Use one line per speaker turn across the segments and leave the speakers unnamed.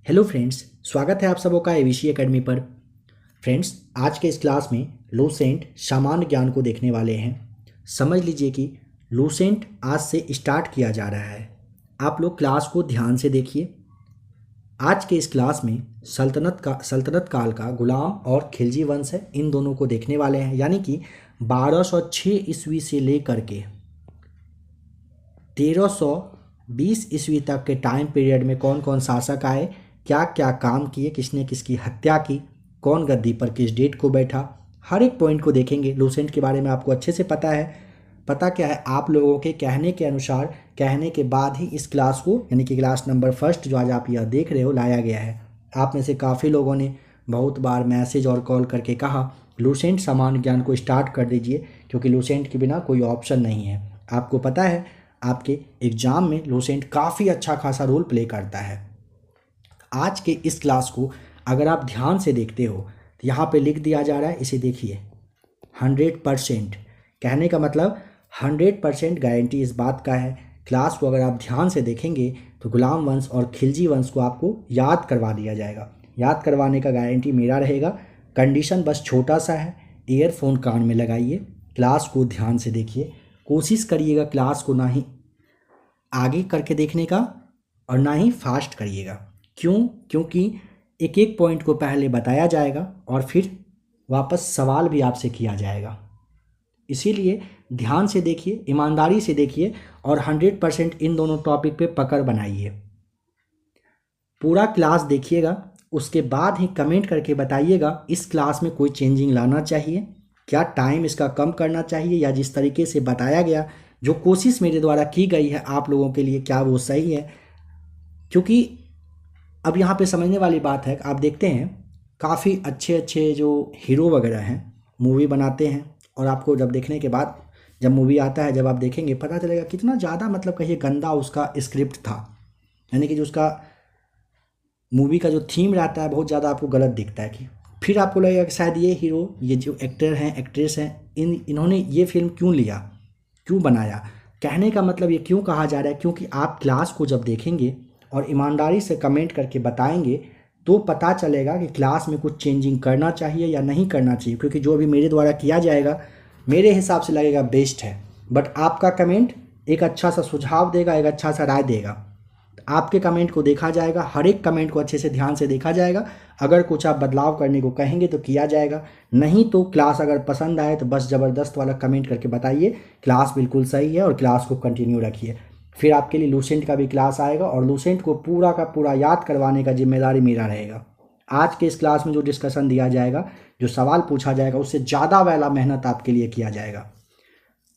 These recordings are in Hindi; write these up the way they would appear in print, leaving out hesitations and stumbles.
हेलो फ्रेंड्स, स्वागत है आप सबों का एबीसी एकेडमी पर। फ्रेंड्स, आज के इस क्लास में लूसेंट सामान्य ज्ञान को देखने वाले हैं। समझ लीजिए कि लूसेंट आज से स्टार्ट किया जा रहा है। आप लोग क्लास को ध्यान से देखिए। आज के इस क्लास में सल्तनत काल का गुलाम और खिलजी वंश है, इन दोनों को देखने वाले हैं। यानी कि 1206 ईस्वी से लेकर के 1320 ईस्वी तक के टाइम पीरियड में कौन कौन शासक आए, क्या क्या काम किए, किसने किसकी हत्या की, कौन गद्दी पर किस डेट को बैठा, हर एक पॉइंट को देखेंगे। लूसेंट के बारे में आपको अच्छे से पता है। पता क्या है, आप लोगों के कहने के अनुसार, कहने के बाद ही इस क्लास को, यानी कि क्लास नंबर फर्स्ट जो आज आप यह देख रहे हो, लाया गया है। आप में से काफ़ी लोगों ने बहुत बार मैसेज और कॉल करके कहा लूसेंट सामान्य ज्ञान को स्टार्ट कर दीजिए, क्योंकि लूसेंट के बिना कोई ऑप्शन नहीं है। आपको पता है आपके एग्ज़ाम में लूसेंट काफ़ी अच्छा खासा रोल प्ले करता है। आज के इस क्लास को अगर आप ध्यान से देखते हो तो यहाँ पे लिख दिया जा रहा है, इसे देखिए 100%। कहने का मतलब 100% गारंटी इस बात का है। क्लास को अगर आप ध्यान से देखेंगे तो गुलाम वंश और खिलजी वंश को आपको याद करवा दिया जाएगा। याद करवाने का गारंटी मेरा रहेगा। कंडीशन बस छोटा सा है, ईयरफोन कान में लगाइए, क्लास को ध्यान से देखिए। कोशिश करिएगा क्लास को ना ही आगे करके देखने का और ना ही फास्ट करिएगा। क्योंकि एक एक पॉइंट को पहले बताया जाएगा और फिर वापस सवाल भी आपसे किया जाएगा। इसीलिए ध्यान से देखिए, ईमानदारी से देखिए और 100% इन दोनों टॉपिक पे पकड़ बनाइए। पूरा क्लास देखिएगा, उसके बाद ही कमेंट करके बताइएगा इस क्लास में कोई चेंजिंग लाना चाहिए, क्या टाइम इसका कम करना चाहिए, या जिस तरीके से बताया गया, जो कोशिश मेरे द्वारा की गई है आप लोगों के लिए, क्या वो सही है। क्योंकि अब यहाँ पे समझने वाली बात है, आप देखते हैं काफ़ी अच्छे अच्छे जो हीरो वगैरह हैं मूवी बनाते हैं, और आपको जब देखने के बाद, जब मूवी आता है, जब आप देखेंगे पता चलेगा कितना ज़्यादा, मतलब कहिए गंदा उसका स्क्रिप्ट था। यानी कि जो उसका मूवी का जो थीम रहता है बहुत ज़्यादा आपको गलत दिखता है। कि फिर आपको लगेगा कि शायद ये हीरो, ये जो एक्टर हैं, एक्ट्रेस हैं, इन्होंने ये फिल्म क्यों लिया, क्यों बनाया। कहने का मतलब ये क्यों कहा जा रहा है, क्योंकि आप क्लास को जब देखेंगे और ईमानदारी से कमेंट करके बताएंगे तो पता चलेगा कि क्लास में कुछ चेंजिंग करना चाहिए या नहीं करना चाहिए। क्योंकि जो अभी मेरे द्वारा किया जाएगा मेरे हिसाब से लगेगा बेस्ट है, बट आपका कमेंट एक अच्छा सा सुझाव देगा, एक अच्छा सा राय देगा। आपके कमेंट को देखा जाएगा, हर एक कमेंट को अच्छे से ध्यान से देखा जाएगा। अगर कुछ आप बदलाव करने को कहेंगे तो किया जाएगा, नहीं तो क्लास अगर पसंद आए तो बस ज़बरदस्त वाला कमेंट करके बताइए क्लास बिल्कुल सही है और क्लास को कंटिन्यू रखिए। फिर आपके लिए लूसेंट का भी क्लास आएगा और लूसेंट को पूरा का पूरा याद करवाने का जिम्मेदारी मेरा रहेगा। आज के इस क्लास में जो डिस्कशन दिया जाएगा, जो सवाल पूछा जाएगा, उससे ज़्यादा वाला मेहनत आपके लिए किया जाएगा।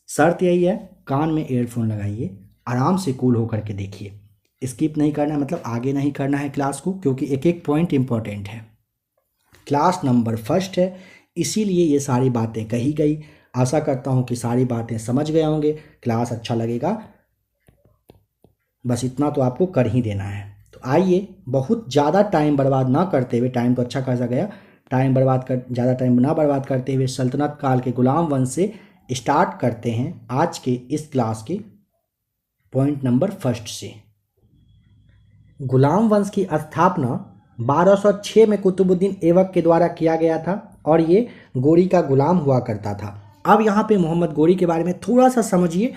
शर्त यही है, कान में ईयरफोन लगाइए, आराम से कूल होकर के देखिए। स्किप नहीं करना है, मतलब आगे नहीं करना है क्लास को, क्योंकि एक एक पॉइंट इंपॉर्टेंट है। क्लास नंबर फर्स्ट है, इसीलिए ये सारी बातें कही गई। आशा करता हूँ कि सारी बातें समझ गए होंगे, क्लास अच्छा लगेगा, बस इतना तो आपको कर ही देना है। तो आइए, बहुत ज़्यादा टाइम बर्बाद ना करते हुए, टाइम तो अच्छा खासा गया, ज़्यादा टाइम ना बर्बाद करते हुए सल्तनत काल के गुलाम वंश से स्टार्ट करते हैं आज के इस क्लास के पॉइंट नंबर फर्स्ट से। गुलाम वंश की स्थापना 1206 में कुतुबुद्दीन ऐबक के द्वारा किया गया था और ये गोरी का गुलाम हुआ करता था। अब यहाँ पे मोहम्मद गोरी के बारे में थोड़ा सा समझिए।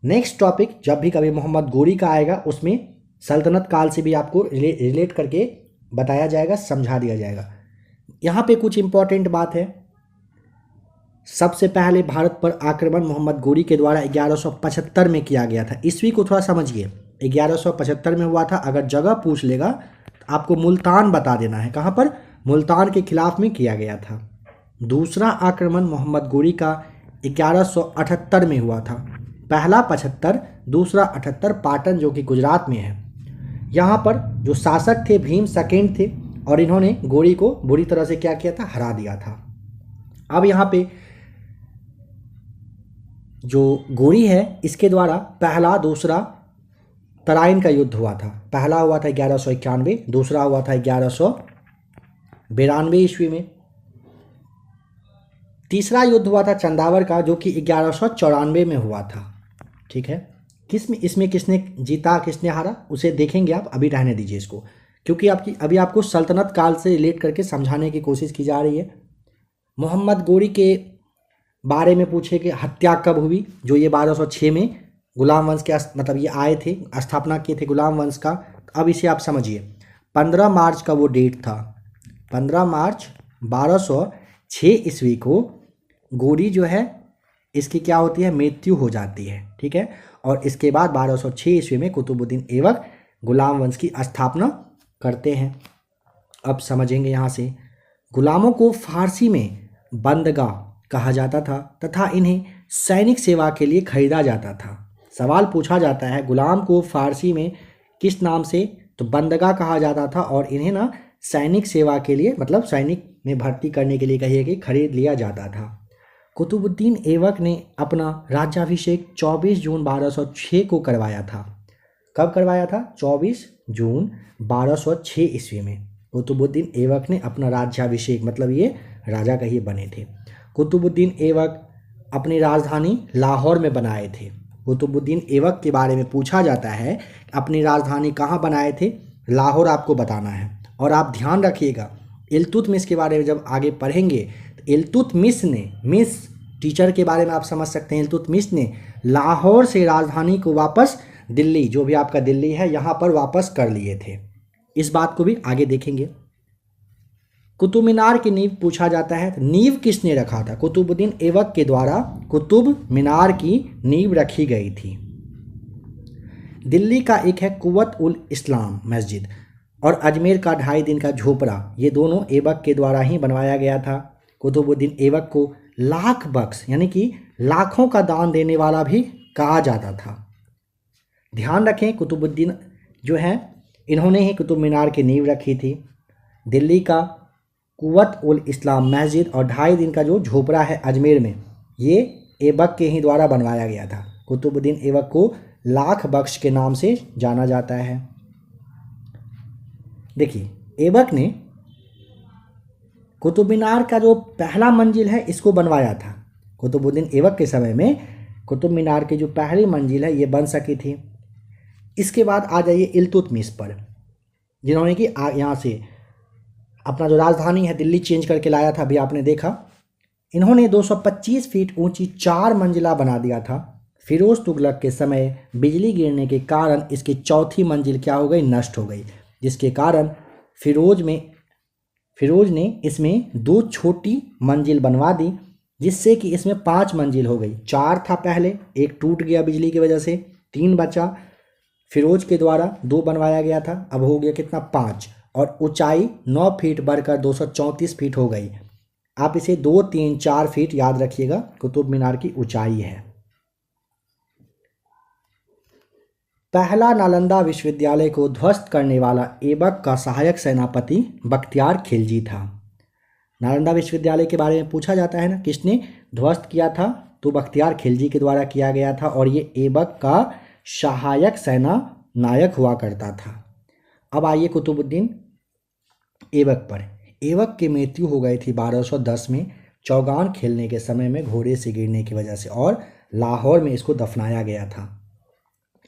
नेक्स्ट टॉपिक जब भी कभी मोहम्मद गोरी का आएगा उसमें सल्तनत काल से भी आपको रिलेट करके बताया जाएगा, समझा दिया जाएगा। यहाँ पे कुछ इंपॉर्टेंट बात है। सबसे पहले भारत पर आक्रमण मोहम्मद गोरी के द्वारा 1175 में किया गया था। ईस्वी को थोड़ा समझिए, 1175 में हुआ था। अगर जगह पूछ लेगा तो आपको मुल्तान बता देना है, कहाँ पर, मुल्तान के खिलाफ में किया गया था। दूसरा आक्रमण मोहम्मद गोरी का 1178 में हुआ था। पहला 75, दूसरा 78 पाटन जो कि गुजरात में है। यहाँ पर जो शासक थे भीम सेकेंड थे और इन्होंने गोरी को बुरी तरह से क्या किया था, हरा दिया था। अब यहाँ पे जो गोरी है इसके द्वारा पहला दूसरा तराइन का युद्ध हुआ था। पहला हुआ था 1191, दूसरा हुआ था 1192 ईस्वी में। तीसरा युद्ध हुआ था चंदावर का जो कि 1194 में हुआ था। ठीक है, इसमें किसने जीता किसने हारा उसे देखेंगे आप, अभी रहने दीजिए इसको। क्योंकि अभी आपको सल्तनत काल से रिलेट करके समझाने की कोशिश की जा रही है। मोहम्मद गोरी के बारे में पूछे कि हत्या कब हुई, जो ये 1206 में गुलाम वंश के मतलब ये आए थे, स्थापना किए थे गुलाम वंश का। अब इसे आप समझिए, 15 मार्च का वो डेट था। 15 मार्च 1206 ईस्वी को गोरी जो है इसकी क्या होती है, मृत्यु हो जाती है। ठीक है, और इसके बाद 1206 ईस्वी में कुतुबुद्दीन ऐबक गुलाम वंश की स्थापना करते हैं। अब समझेंगे यहाँ से, गुलामों को फारसी में बंदगा कहा जाता था तथा इन्हें सैनिक सेवा के लिए खरीदा जाता था। सवाल पूछा जाता है, गुलाम को फारसी में किस नाम से, तो बंदगा कहा जाता था, और इन्हें ना सैनिक सेवा के लिए, मतलब सैनिक में भर्ती करने के लिए कहिए कि खरीद लिया जाता था। कुतुबुद्दीन ऐबक ने अपना राज्याभिषेक 24 जून 1206 को करवाया था। कब करवाया था? 24 जून 1206 ईस्वी में कुतुबुद्दीन ऐबक ने अपना राज्याभिषेक, मतलब ये राजा कहिए बने थे। कुतुबुद्दीन ऐबक अपनी राजधानी लाहौर में बनाए थे। कुतुबुद्दीन ऐबक के बारे में पूछा जाता है, अपनी राजधानी कहाँ बनाए थे? लाहौर आपको बताना है। और आप ध्यान रखिएगा, इल्तुतमिश के बारे में जब आगे पढ़ेंगे तो इल्तुतमिश ने, मिस टीचर के बारे में आप समझ सकते हैं, इल्तुतमिश ने लाहौर से राजधानी को वापस दिल्ली, जो भी आपका दिल्ली है, यहाँ पर वापस कर लिए थे। इस बात को भी आगे देखेंगे। कुतुब मीनार की नींव पूछा जाता है, नींव किसने रखा था? कुतुबुद्दीन ऐबक के द्वारा कुतुब मीनार की नींव रखी गई थी। दिल्ली का एक है कुव्वत उल इस्लाम मस्जिद, और अजमेर का 2.5 दिन का झोपड़ा, ये दोनों ऐबक के द्वारा ही बनवाया गया था। कुतुबुद्दीन ऐबक को लाख बख्श यानी कि लाखों का दान देने वाला भी कहा जाता था। ध्यान रखें, कुतुबुद्दीन जो है इन्होंने ही कुतुब मीनार की नींव रखी थी। दिल्ली का कुव्वत उल इस्लाम मस्जिद और 2.5 दिन का जो झोपड़ा है अजमेर में, ये ऐबक के ही द्वारा बनवाया गया था। कुतुबुद्दीन ऐबक को लाख बख्श के नाम से जाना जाता है। देखिए, ऐबक ने कुतुब मीनार का जो पहला मंजिल है इसको बनवाया था। कुतुबुद्दीन ऐबक के समय में कुतुब मीनार की जो पहली मंजिल है ये बन सकी थी। इसके बाद आ जाइए इल्तुतमिश पर, जिन्होंने कि यहाँ से अपना जो राजधानी है दिल्ली चेंज करके लाया था, अभी आपने देखा। इन्होंने 225 फीट ऊंची 4 मंजिला बना दिया था। फिरोज तुगलक के समय बिजली गिरने के कारण इसकी चौथी मंजिल क्या हो गई, नष्ट हो गई, जिसके कारण फिरोज ने इसमें 2 छोटी मंजिल बनवा दी, जिससे कि इसमें 5 मंजिल हो गई। 4 था पहले, एक टूट गया बिजली की वजह से, 3 बचा। फिरोज के द्वारा 2 बनवाया गया था, अब हो गया कितना, 5, और ऊंचाई 9 फीट बढ़कर 234 फीट हो गई। आप इसे 2, 3, 4 फीट याद रखिएगा, कुतुब मीनार की ऊंचाई है। पहला नालंदा विश्वविद्यालय को ध्वस्त करने वाला ऐबक का सहायक सेनापति बख्तियार खिलजी था। नालंदा विश्वविद्यालय के बारे में पूछा जाता है ना, किसने ध्वस्त किया था? तो बख्तियार खिलजी के द्वारा किया गया था, और ये ऐबक का सहायक सेना नायक हुआ करता था। अब आइए कुतुबुद्दीन ऐबक पर। ऐबक की मृत्यु हो गई थी 1210 में चौगान खेलने के समय में घोड़े से गिरने की वजह से, और लाहौर में इसको दफनाया गया था।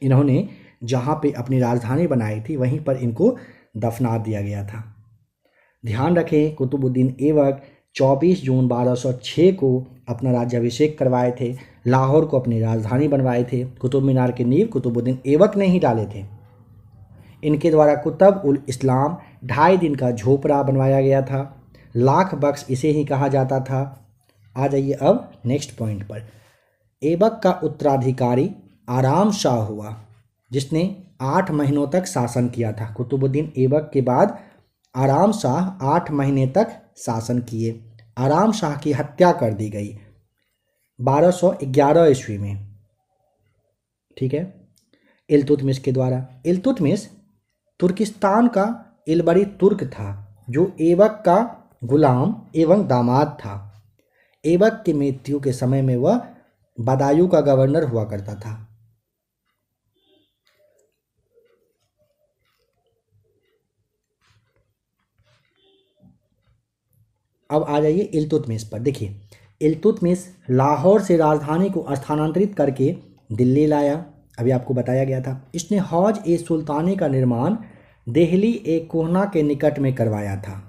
इन्होंने जहाँ पे अपनी राजधानी बनाई थी वहीं पर इनको दफना दिया गया था। ध्यान रखें, कुतुबुद्दीन ऐबक 24 जून 1206 को अपना राज्याभिषेक करवाए थे, लाहौर को अपनी राजधानी बनवाए थे। कुतुब मीनार की नींव कुतुबुद्दीन ऐबक ने ही डाले थे। इनके द्वारा कुतुब उल इस्लाम 2.5 दिन का झोपड़ा बनवाया गया था। लाख बख्श इसे ही कहा जाता था। आ जाइए अब नेक्स्ट पॉइंट पर। ऐबक का उत्तराधिकारी आराम शाह हुआ, जिसने 8 महीनों तक शासन किया था। कुतुबुद्दीन ऐबक के बाद आराम शाह 8 महीने तक शासन किए। आराम शाह की हत्या कर दी गई 1211 ईस्वी में, ठीक है, इल्तुतमिश के द्वारा। इल्तुतमिश तुर्किस्तान का इलबरी तुर्क था, जो ऐबक का गुलाम एवं दामाद था। ऐबक की मृत्यु के समय में वह बदायूं का गवर्नर हुआ करता था। अब आ जाइए इल्तुतमिश पर। देखिए, इल्तुतमिश लाहौर से राजधानी को स्थानांतरित करके दिल्ली लाया, अभी आपको बताया गया था। इसने हौज ए सुल्तानी का निर्माण दिल्ली ए कोहना के निकट में करवाया था।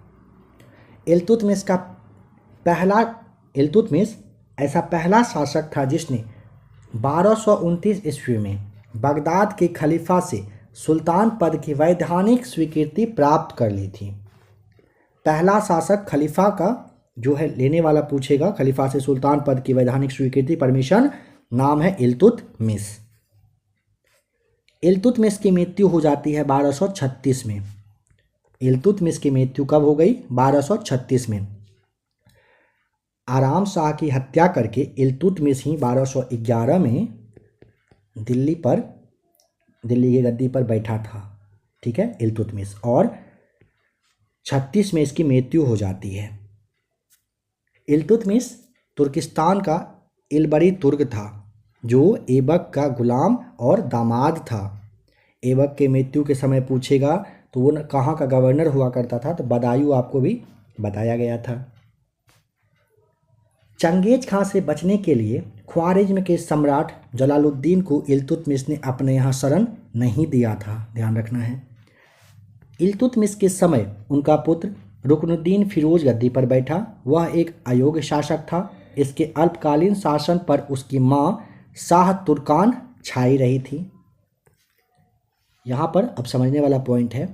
इल्तुतमिश का पहला इल्तुतमिश ऐसा पहला शासक था जिसने 1229 ईस्वी में बगदाद के खलीफा से सुल्तान पद की वैधानिक स्वीकृति प्राप्त कर ली थी। पहला शासक खलीफा का जो है लेने वाला पूछेगा, खलीफा से सुल्तान पद की वैधानिक स्वीकृति परमिशन, नाम है इल्तुतमिश। इल्तुतमिश की मृत्यु हो जाती है 1236 में। इल्तुतमिश की मृत्यु कब हो गई? 1236 में। आराम शाह की हत्या करके इल्तुतमिश ही 1211 में दिल्ली की गद्दी पर बैठा था। ठीक है, इल्तुतमिश, और 36 में इसकी मृत्यु हो जाती है। इल्तुतमिश तुर्किस्तान का इलबरी तुर्क था जो ऐबक का गुलाम और दामाद था। ऐबक के मृत्यु के समय पूछेगा तो वो कहाँ का गवर्नर हुआ करता था, तो बदायूं आपको भी बताया गया था। चंगेज खां से बचने के लिए ख्वारिज्म के सम्राट जलालुद्दीन को इल्तुतमिश ने अपने यहाँ शरण नहीं दिया था, ध्यान रखना है। इल्तुतमिश के समय उनका पुत्र रुकनुद्दीन फिरोज गद्दी पर बैठा। वह एक अयोग्य शासक था। इसके अल्पकालीन शासन पर उसकी मां शाह तुर्कान छाई रही थी। यहाँ पर अब समझने वाला पॉइंट है,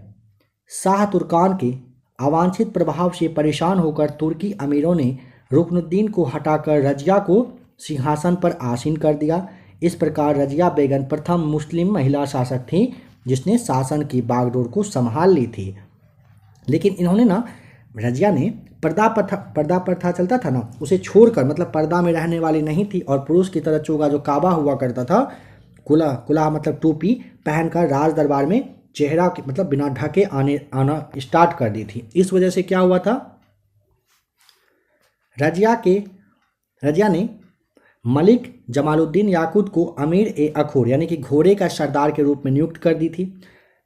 शाह तुर्कान के अवांछित प्रभाव से परेशान होकर तुर्की अमीरों ने रुकनुद्दीन को हटाकर रजिया को सिंहासन पर आसीन कर दिया। इस प्रकार रजिया बेगम प्रथम मुस्लिम महिला शासक थी जिसने शासन की बागडोर को संभाल ली थी। लेकिन इन्होंने ना, रजिया ने पर्दा प्रथा चलता था ना, उसे छोड़कर, मतलब पर्दा में रहने वाली नहीं थी और पुरुष की तरह चोगा जो काबा हुआ करता था, कुला मतलब टोपी पहनकर राज दरबार में चेहरा मतलब बिना ढके आना स्टार्ट कर दी थी। इस वजह से क्या हुआ था, रजिया ने मलिक जमालुद्दीन याकूत को अमीर ए अखोर यानी कि घोड़े का सरदार के रूप में नियुक्त कर दी थी।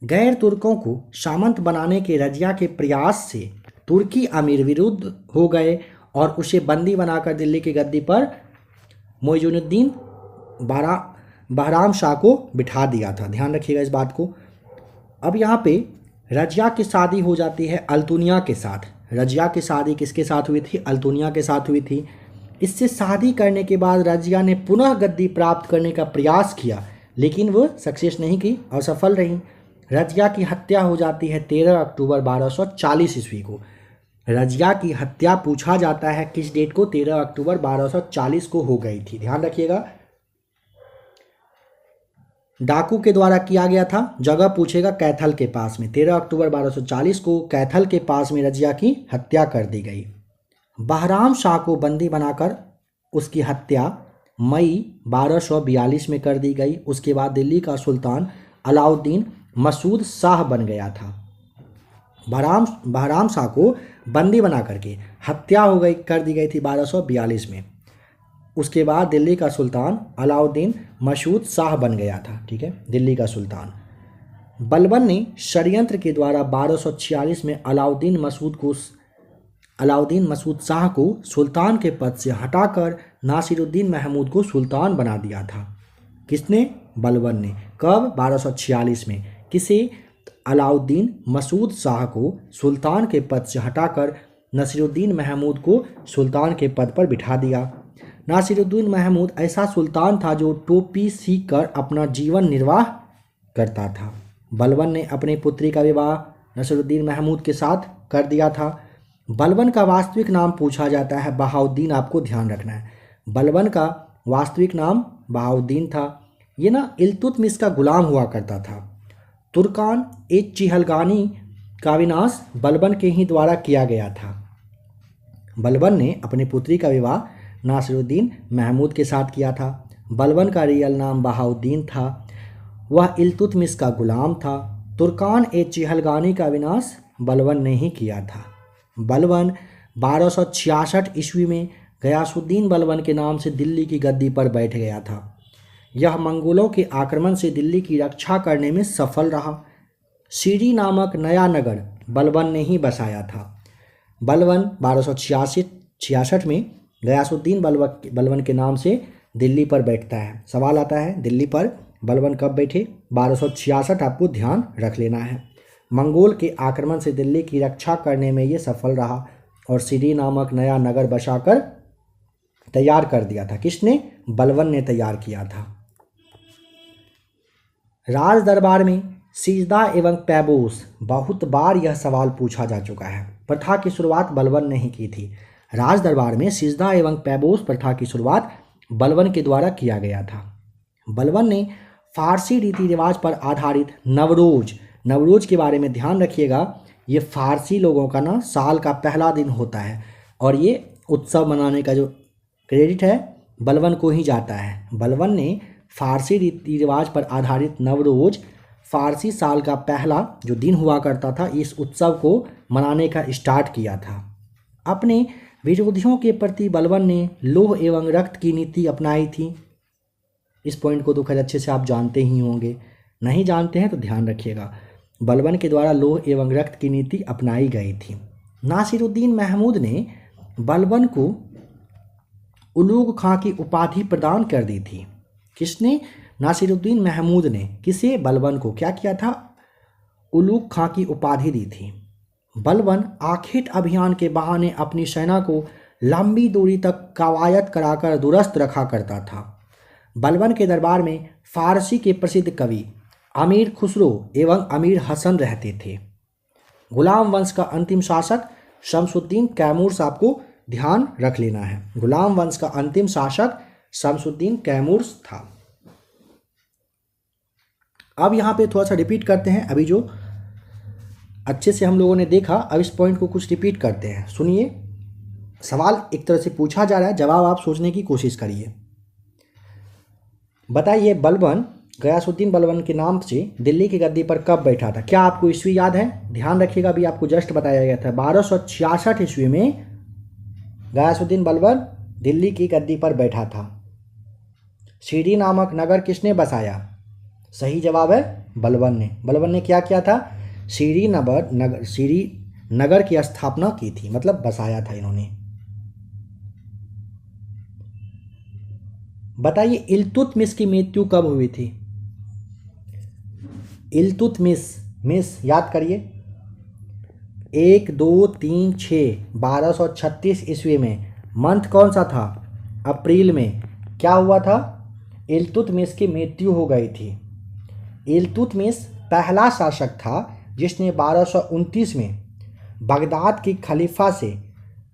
गैर तुर्कों को सामंत बनाने के रजिया के प्रयास से तुर्की अमीर विरुद्ध हो गए और उसे बंदी बनाकर दिल्ली की गद्दी पर मोइजुद्दीन बहराम शाह को बिठा दिया था। ध्यान रखिएगा इस बात को। अब यहाँ पे रजिया की शादी हो जाती है अल्तुनिया के साथ। रजिया की शादी किसके साथ हुई थी? अल्तुनिया के साथ हुई थी। इससे शादी करने के बाद रजिया ने पुनः गद्दी प्राप्त करने का प्रयास किया लेकिन वो सक्सेस नहीं की, असफल रही। रजिया की हत्या हो जाती है 13 अक्टूबर 1240 ईस्वी को। रजिया की हत्या पूछा जाता है किस डेट को? 13 अक्टूबर 1240 को हो गई थी। ध्यान रखिएगा, डाकू के द्वारा किया गया था। जगह पूछेगा कैथल के पास में। 13 अक्टूबर 1240 को कैथल के पास में रजिया की हत्या कर दी गई। बहराम शाह को बंदी बनाकर उसकी हत्या मई 1242 में कर दी गई। उसके बाद दिल्ली का सुल्तान अलाउद्दीन मसूद शाह बन गया था। बहराम शाह को बंदी बना करके हत्या कर दी गई थी 1242 में। उसके बाद दिल्ली का सुल्तान अलाउद्दीन मसूद शाह बन गया था। ठीक है, दिल्ली का सुल्तान। बलबन ने षड्यंत्र के द्वारा 1246 में अलाउद्दीन मसूद शाह को सुल्तान के पद से हटाकर नासिरुद्दीन महमूद को सुल्तान बना दिया था। किसने? बलबन ने। कब? 1246 में। किसे? अलाउद्दीन मसूद शाह को सुल्तान के पद से हटाकर नासिरुद्दीन महमूद को सुल्तान के पद पर बिठा दिया। नासिरुद्दीन महमूद ऐसा सुल्तान था जो टोपी सीख कर अपना जीवन निर्वाह करता था। बलबन ने अपनी पुत्री का विवाह नासिरुद्दीन महमूद के साथ कर दिया था। बलबन का वास्तविक नाम पूछा जाता है बहाउद्दीन, आपको ध्यान रखना है। बलबन का वास्तविक नाम बहाउद्दीन था। ये ना इल्तुतमिश का गुलाम हुआ करता था। तुर्कान ए चिहलगानी का विनाश बलबन के ही द्वारा किया गया था। बलबन ने अपनी पुत्री का विवाह नासिरुद्दीन महमूद के साथ किया था। बलबन का रियल नाम बहाउद्दीन था। वह इल्तुतमिश का गुलाम था। तुर्कान ए चिहलगानी का विनाश बलबन ने ही किया था। बलबन 1266 ईस्वी में गयासुद्दीन बलबन के नाम से दिल्ली की गद्दी पर बैठ गया था। यह मंगोलों के आक्रमण से दिल्ली की रक्षा करने में सफल रहा। सीरी नामक नया नगर बलबन ने ही बसाया था। बलबन 1266 में गयासुद्दीन बलबन के नाम से दिल्ली पर बैठता है। सवाल आता है दिल्ली पर बलबन कब बैठे? 1266 आपको ध्यान रख लेना है। मंगोल के आक्रमण से दिल्ली की रक्षा करने में ये सफल रहा और सीरी नामक नया नगर बसाकर तैयार कर दिया था। किसने? बलबन ने तैयार किया था। राज दरबार में सिजदा एवं पैबोस, बहुत बार यह सवाल पूछा जा चुका है। प्रथा की शुरुआत बलबन ने ही की थी। राज दरबार में सिजदा एवं पैबोस प्रथा की शुरुआत बलबन के द्वारा किया गया था। बलबन ने फारसी रीति रिवाज पर आधारित नवरोज के बारे में ध्यान रखिएगा, ये फारसी लोगों का ना साल का पहला दिन होता है और ये उत्सव मनाने का जो क्रेडिट है बलबन को ही जाता है। बलबन ने फारसी रीति रिवाज पर आधारित नवरोज, फारसी साल का पहला जो दिन हुआ करता था, इस उत्सव को मनाने का स्टार्ट किया था। अपने विरोधियों के प्रति बलबन ने लौह एवं रक्त की नीति अपनाई थी। इस पॉइंट को तो खैर अच्छे से आप जानते ही होंगे, नहीं जानते हैं तो ध्यान रखिएगा। बलबन के द्वारा लौह एवं रक्त की नीति अपनाई गई थी। नासिरुद्दीन महमूद ने बलबन को उलूग खां की उपाधि प्रदान कर दी थी। किसने? नासिरुद्दीन महमूद ने। किसे? बलबन को क्या किया था? उलूग खां की उपाधि दी थी। बलबन आखेट अभियान के बहाने अपनी सेना को लंबी दूरी तक कवायद कराकर दुरुस्त रखा करता था। बलबन के दरबार में फारसी के प्रसिद्ध कवि अमीर खुसरो एवं अमीर हसन रहते थे। गुलाम वंश का अंतिम शासक शमसुद्दीन कैमूर साहब को ध्यान रख लेना है। गुलाम वंश का अंतिम शासक शमसुद्दीन कैमूर था। अब यहाँ पे थोड़ा सा रिपीट करते हैं, अभी जो अच्छे से हम लोगों ने देखा, अब इस पॉइंट को कुछ रिपीट करते हैं। सुनिए, सवाल एक तरह से पूछा जा रहा है, जवाब आप सोचने की कोशिश करिए। बताइए, बलबन गयासुद्दीन बलबन के नाम से दिल्ली की गद्दी पर कब बैठा था? क्या आपको ईस्वी याद है? ध्यान रखिएगा, अभी आपको जस्ट बताया गया था 1266 ईस्वी में गयासुद्दीन बलबन दिल्ली की गद्दी पर बैठा था। सीरी नामक नगर किसने बसाया? सही जवाब है बलबन ने। बलबन ने क्या किया था? सीरी नगर की स्थापना की थी, मतलब बसाया था इन्होंने। बताइए, इल्तुतमिश की मृत्यु कब हुई थी? इल्तुतमिश याद करिए, 1 2 3 6 1236 ईस्वी में। मंथ कौन सा था? अप्रैल में। क्या हुआ था? इल्तुतमिश की मृत्यु हो गई थी। इल्तुतमिश पहला शासक था जिसने 1229 में बगदाद की खलीफा से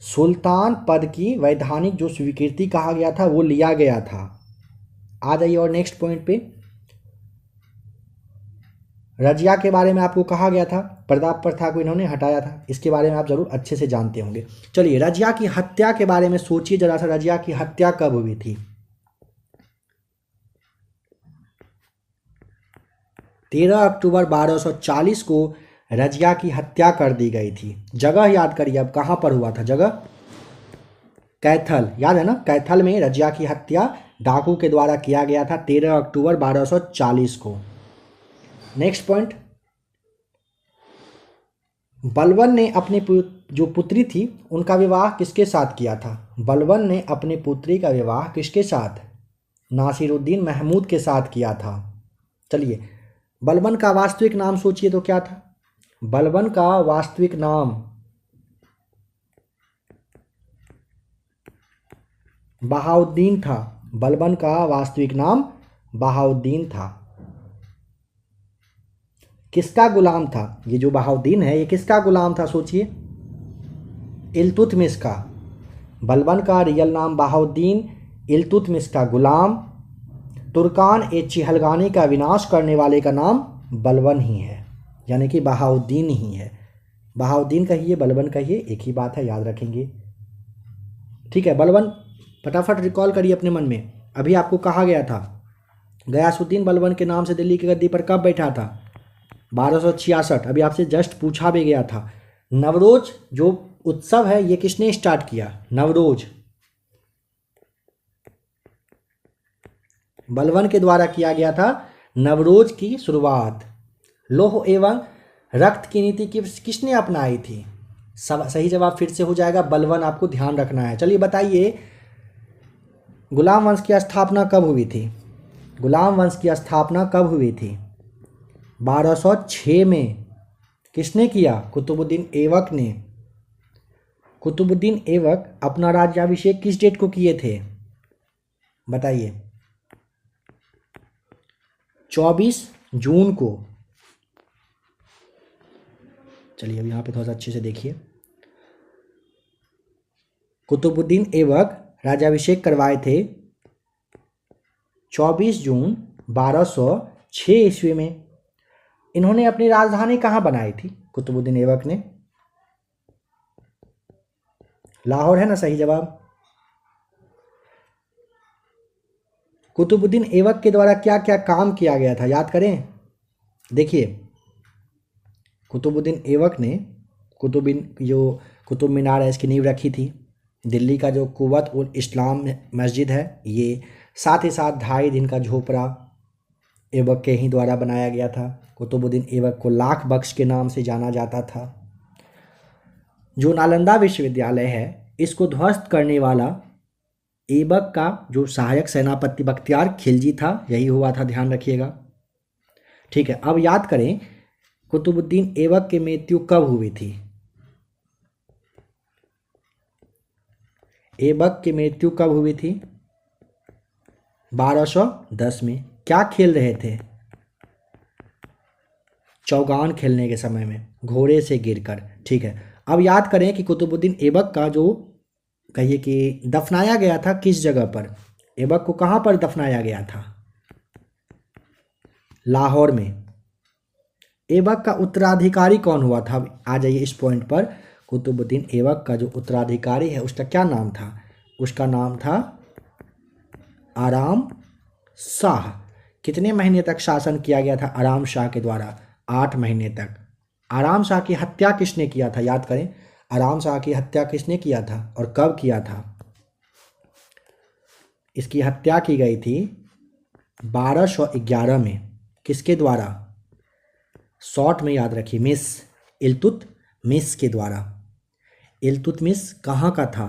सुल्तान पद की वैधानिक जो स्वीकृति कहा गया था वो लिया गया था। आ जाइए और नेक्स्ट पॉइंट पे। रजिया के बारे में आपको कहा गया था, प्रताप प्रथा को इन्होंने हटाया था, इसके बारे में आप जरूर अच्छे से जानते होंगे। चलिए, रजिया की हत्या के बारे में सोचिए जरा सा, रजिया की हत्या कब हुई थी? 13 अक्टूबर 1240 को रजिया की हत्या कर दी गई थी। जगह याद करिए, अब कहाँ पर हुआ था जगह? कैथल, याद है ना? कैथल में रजिया की हत्या डाकू के द्वारा किया गया था 13 अक्टूबर 1240 को। नेक्स्ट पॉइंट, बलबन ने अपनी जो पुत्री थी उनका विवाह किसके साथ किया था? बलबन ने अपनी पुत्री का विवाह किसके साथ? नासिरुद्दीन महमूद के साथ किया था। चलिए, बलबन का वास्तविक नाम सोचिए तो क्या था? बलबन का वास्तविक नाम बहाउद्दीन था। बलबन का वास्तविक नाम बहाउद्दीन था। किसका गुलाम था? ये जो बहाउद्दीन है ये किसका गुलाम था? सोचिए, इल्तुतमिश का। बलबन का रियल नाम बहाउद्दीन, इल्तुतमिश का गुलाम। तुर्कान ए चिहलगानी का विनाश करने वाले का नाम बलबन ही है, यानी कि बहाउद्दीन ही है। बहाउद्दीन कहिए, बलबन कहिए, एक ही बात है, याद रखेंगे। ठीक है, बलबन फटाफट रिकॉल करिए अपने मन में। अभी आपको कहा गया था गयासुद्दीन बलबन के नाम से दिल्ली की गद्दी पर कब बैठा था? 1266। अभी आपसे जस्ट पूछा भी गया था। नवरोज जो उत्सव है ये किसने स्टार्ट किया? नवरोज बलबन के द्वारा किया गया था। नवरोज की शुरुआत। लौह एवं रक्त की नीति किसने अपनाई थी? सही जवाब फिर से हो जाएगा बलबन, आपको ध्यान रखना है। चलिए बताइए, गुलाम वंश की स्थापना कब हुई थी? गुलाम वंश की स्थापना कब हुई थी? 1206 में। किसने किया? कुतुबुद्दीन ऐबक ने। कुतुबुद्दीन ऐबक अपना राज्याभिषेक किस डेट को किए थे? बताइए। 24 जून को। चलिए अब यहाँ पे थोड़ा सा अच्छे से देखिए। कुतुबुद्दीन ऐबक राज्याभिषेक करवाए थे 24 जून 1206 ईस्वी में। इन्होंने अपनी राजधानी कहाँ बनाई थी कुतुबुद्दीन ऐबक ने? लाहौर है ना सही जवाब। कुतुबुद्दीन ऐबक के द्वारा क्या क्या काम किया गया था, याद करें। देखिए, कुतुबुद्दीन ऐबक ने कुतुब मीनार है इसकी नींव रखी थी। दिल्ली का जो कुव्वत उल इस्लाम मस्जिद है ये, साथ ही साथ 2.5 दिन का झोपड़ा ऐबक के ही द्वारा बनाया गया था। कुतुबुद्दीन ऐबक को लाख बख्श के नाम से जाना जाता था। जो नालंदा विश्वविद्यालय है इसको ध्वस्त करने वाला ऐबक का जो सहायक सेनापति बख्तियार खिलजी था, यही हुआ था, ध्यान रखिएगा। ठीक है, अब याद करें कुतुबुद्दीन ऐबक की मृत्यु कब हुई थी? ऐबक की मृत्यु कब हुई थी? 1210 में। क्या खेल रहे थे? चौगान खेलने के समय में घोड़े से गिरकर। ठीक है, अब याद करें कि कुतुबुद्दीन ऐबक का जो कहिए कि दफनाया गया था किस जगह पर? ऐबक को कहाँ पर दफनाया गया था? लाहौर में। ऐबक का उत्तराधिकारी कौन हुआ था? आ जाइए इस पॉइंट पर। कुतुबुद्दीन ऐबक का जो उत्तराधिकारी है उसका क्या नाम था? उसका नाम था आराम शाह। कितने महीने तक शासन किया गया था आराम शाह के द्वारा? 8 महीने तक। आराम शाह की हत्या किसने किया था, याद करें। आराम शाह की हत्या किसने किया था और कब किया था? इसकी हत्या की गई थी 1211 में। किसके द्वारा? शॉर्ट में याद रखिए, मिस इल्तुतमिश के द्वारा। इल्तुतमिश कहाँ का था?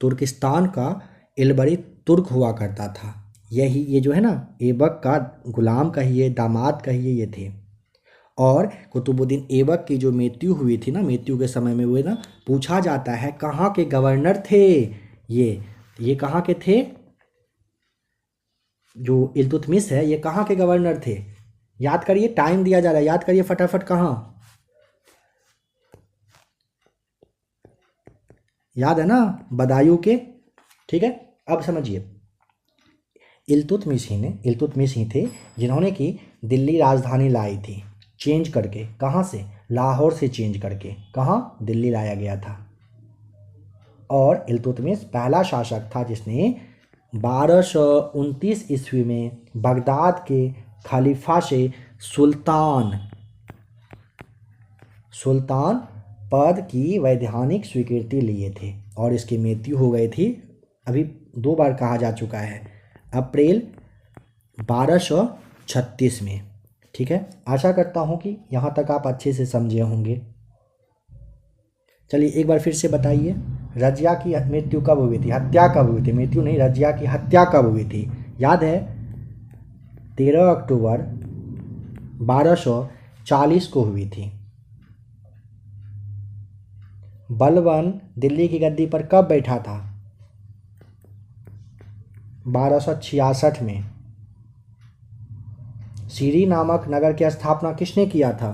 तुर्किस्तान का इलबरी तुर्क हुआ करता था। यही ये जो है ना ऐबक का गुलाम कहिए, दामाद कहिए, ये थे। और कुतुबुद्दीन ऐबक की जो मृत्यु हुई थी ना, मृत्यु के समय में हुए ना, पूछा जाता है कहाँ के गवर्नर थे ये कहाँ के थे? जो इल्तुतमिश है ये कहाँ के गवर्नर थे? याद करिए, टाइम दिया जा रहा है, याद करिए फटाफट। कहाँ याद है ना? बदायूं के। ठीक है, अब समझिए। इल्तुतमिश ही थे जिन्होंने की दिल्ली राजधानी लाई थी, चेंज करके। कहाँ से? लाहौर से चेंज करके कहाँ? दिल्ली लाया गया था। और इल्तुतमिश पहला शासक था जिसने 1229 ईस्वी में बगदाद के खलीफा से सुल्तान पद की वैधानिक स्वीकृति लिए थे। और इसकी मृत्यु हो गई थी, अभी 2 बार कहा जा चुका है, अप्रैल 1236 में। ठीक है, आशा करता हूँ कि यहाँ तक आप अच्छे से समझे होंगे। चलिए एक बार फिर से बताइए, रजिया की मृत्यु कब हुई थी? हत्या कब हुई थी? मृत्यु नहीं, रजिया की हत्या कब हुई थी? याद है? 13 अक्टूबर 1240 को हुई थी। बलबन दिल्ली की गद्दी पर कब बैठा था? 1266 में। सीरी नामक नगर की स्थापना किसने किया था?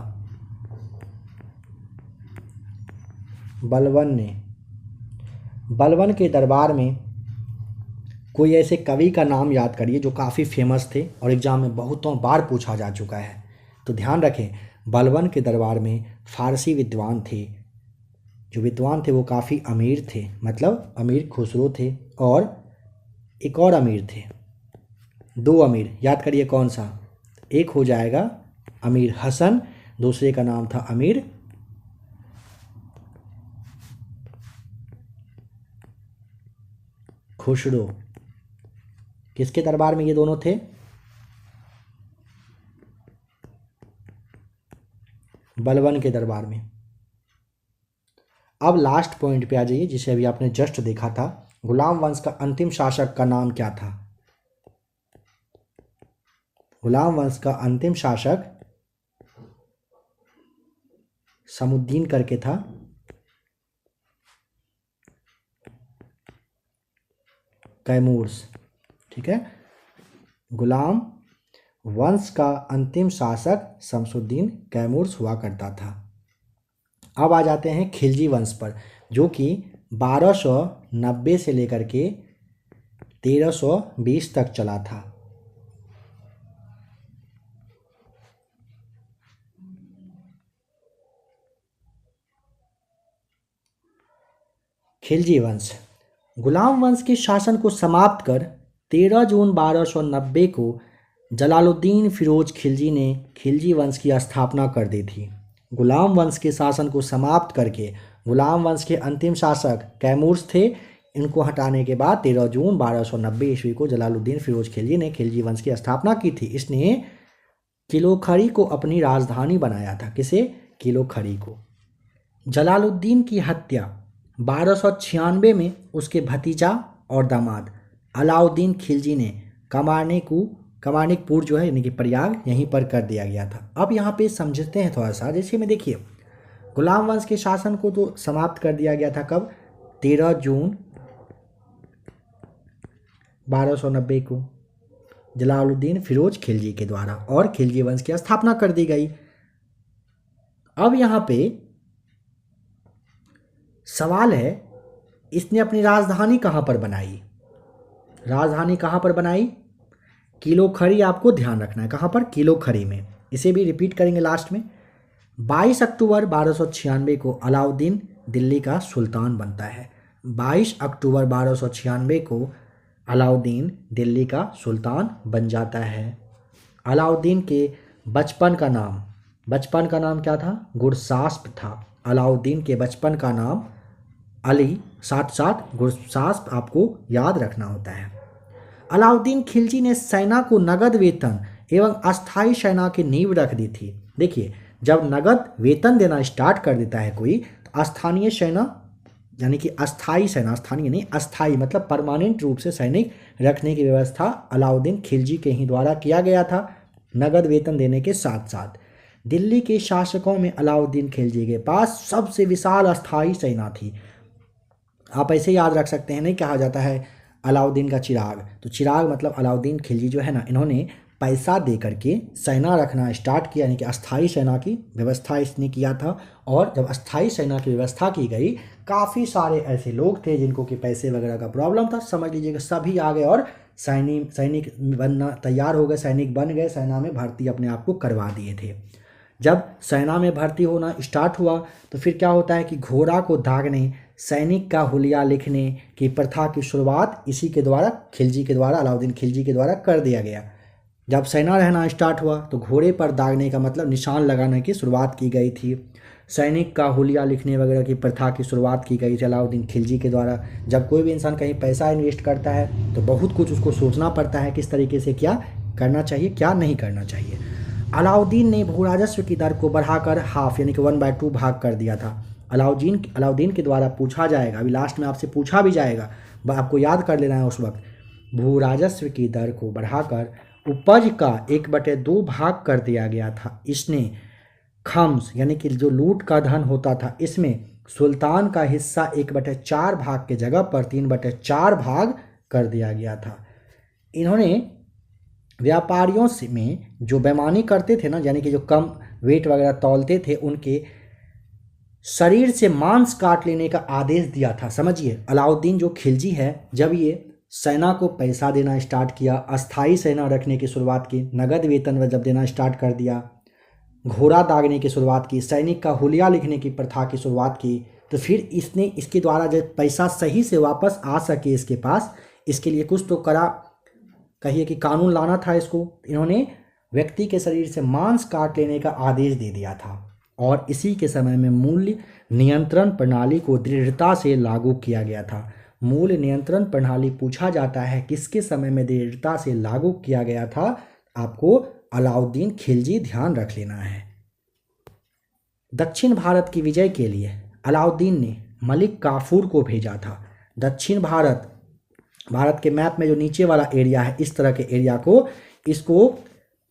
बलबन ने। बलबन के दरबार में कोई ऐसे कवि का नाम याद करिए जो काफ़ी फेमस थे और एग्जाम में बहुतों बार पूछा जा चुका है। तो ध्यान रखें, बलबन के दरबार में फारसी विद्वान थे। जो विद्वान थे वो काफ़ी अमीर थे, मतलब अमीर खुसरो थे, और एक और अमीर थे। 2 अमीर, याद करिए कौन सा? एक हो जाएगा अमीर हसन, दूसरे का नाम था अमीर खुसरो। किसके दरबार में ये दोनों थे? बलबन के दरबार में। अब लास्ट पॉइंट पे आ जाइए जिसे अभी आपने जस्ट देखा था। गुलाम वंश का अंतिम शासक का नाम क्या था? गुलाम वंश का अंतिम शासक समुद्दीन करके था, कैमूर्स, ठीक है। गुलाम वंश का अंतिम शासक शमसुद्दीन कैमूर्स हुआ करता था। अब आ जाते हैं खिलजी वंश पर, जो कि 1290 से लेकर के 1320 तक चला था। खिलजी वंश गुलाम वंश के शासन को समाप्त कर 13 जून 1290 को जलालुद्दीन फिरोज खिलजी ने खिलजी वंश की स्थापना कर दी थी। गुलाम वंश के शासन को समाप्त करके गुलाम वंश के अंतिम शासक कैमूर्स थे। इनको हटाने के बाद 13 जून 1290 ईस्वी को जलालुद्दीन फिरोज खिलजी ने खिलजी वंश की स्थापना की थी। इसने किलोखड़ी को अपनी राजधानी बनाया था। किसे? किलोखड़ी को। जलालुद्दीन की हत्या 1296 में उसके भतीजा और दामाद अलाउद्दीन खिलजी ने कमानिकपुर जो है यानी कि प्रयाग यहीं पर कर दिया गया था। अब यहाँ पे समझते हैं थोड़ा सा। जैसे में देखिए, गुलाम वंश के शासन को तो समाप्त कर दिया गया था कब? 13 जून 1290 को जलालुद्दीन फिरोज खिलजी के द्वारा, और खिलजी वंश की स्थापना कर दी गई। अब यहाँ पे सवाल है, इसने अपनी राजधानी कहाँ पर बनाई? राजधानी कहाँ पर बनाई? किलोखड़ी। आपको ध्यान रखना है कहाँ पर? किलोखड़ी में। इसे भी रिपीट करेंगे लास्ट में। 22 अक्टूबर 1296 को अलाउद्दीन दिल्ली का सुल्तान बनता है। 22 अक्टूबर 1296 को अलाउद्दीन दिल्ली का सुल्तान बन जाता है। अलाउद्दीन के बचपन का नाम क्या था? गुरसास्प था। अलाउद्दीन के बचपन का नाम अली, साथ साथ गुरसास्प आपको याद रखना होता है। अलाउद्दीन खिलजी ने सेना को नगद वेतन एवं अस्थाई सेना की नींव रख दी थी। देखिए, जब नगद वेतन देना स्टार्ट कर देता है कोई, तो स्थानीय सेना यानी कि अस्थाई सेना, स्थानीय नहीं अस्थाई मतलब परमानेंट रूप से सैनिक रखने की व्यवस्था अलाउद्दीन खिलजी के ही द्वारा किया गया था, नगद वेतन देने के साथ साथ। दिल्ली के शासकों में अलाउद्दीन खिलजी के पास सबसे विशाल अस्थाई सेना थी। आप ऐसे याद रख सकते हैं, नहीं कहा जाता है अलाउद्दीन का चिराग, तो चिराग मतलब अलाउद्दीन खिलजी जो है ना, इन्होंने पैसा दे करके सेना रखना स्टार्ट किया, यानी कि अस्थाई सेना की व्यवस्था इसने किया था। और जब अस्थाई सेना की व्यवस्था की गई, काफ़ी सारे ऐसे लोग थे जिनको कि पैसे वगैरह का प्रॉब्लम था, समझ लीजिएगा सभी आ गए और सैनिक बनना तैयार हो गए, सैनिक बन गए, सेना में भर्ती अपने आप को करवा दिए थे। जब सेना में भर्ती होना स्टार्ट हुआ तो फिर क्या होता है कि घोड़ा को दागने, सैनिक का हुलिया लिखने की प्रथा की शुरुआत इसी के द्वारा, खिलजी के द्वारा, अलाउद्दीन खिलजी के द्वारा कर दिया गया। जब सेना रहना स्टार्ट हुआ तो घोड़े पर दागने का मतलब निशान लगाने की शुरुआत की गई थी। सैनिक का हुलिया लिखने वगैरह की प्रथा की शुरुआत की गई थी अलाउद्दीन खिलजी के द्वारा। जब कोई भी इंसान कहीं पैसा इन्वेस्ट करता है तो बहुत कुछ उसको सोचना पड़ता है, किस तरीके से क्या करना चाहिए, क्या नहीं करना चाहिए। अलाउद्दीन ने भू राजस्व की दर को बढ़ाकर हाफ यानी कि 1/2 भाग कर दिया था। अलाउद्दीन के द्वारा पूछा जाएगा, अभी लास्ट में आपसे पूछा भी जाएगा, आपको याद कर लेना है उस वक्त। भू राजस्व की दर को बढ़ाकर उपज का 1/2 भाग कर दिया गया था। इसने खम्स यानी कि जो लूट का धन होता था, इसमें सुल्तान का हिस्सा 1/4 भाग के जगह पर 3/4 भाग कर दिया गया था। इन्होंने व्यापारियों से में जो बेईमानी करते थे ना, यानी कि जो कम वेट वगैरह तौलते थे, उनके शरीर से मांस काट लेने का आदेश दिया था। समझिए, अलाउद्दीन जो खिलजी है, जब ये सेना को पैसा देना स्टार्ट किया, अस्थाई सेना रखने की शुरुआत की, नगद वेतन जब देना स्टार्ट कर दिया, घोड़ा दागने की शुरुआत की, सैनिक का हुलिया लिखने की प्रथा की शुरुआत की, तो फिर इसने इसके द्वारा जब पैसा सही से वापस आ सके इसके पास, इसके लिए कुछ तो करा, कहिए कि कानून लाना था इसको। इन्होंने व्यक्ति के शरीर से मांस काट लेने का आदेश दे दिया था। और इसी के समय में मूल्य नियंत्रण प्रणाली को दृढ़ता से लागू किया गया था। मूल्य नियंत्रण प्रणाली पूछा जाता है किसके समय में दृढ़ता से लागू किया गया था, आपको अलाउद्दीन खिलजी ध्यान रख लेना है। दक्षिण भारत की विजय के लिए अलाउद्दीन ने मलिक काफूर को भेजा था। दक्षिण भारत के मैप में जो नीचे वाला एरिया है, इस तरह के एरिया को, इसको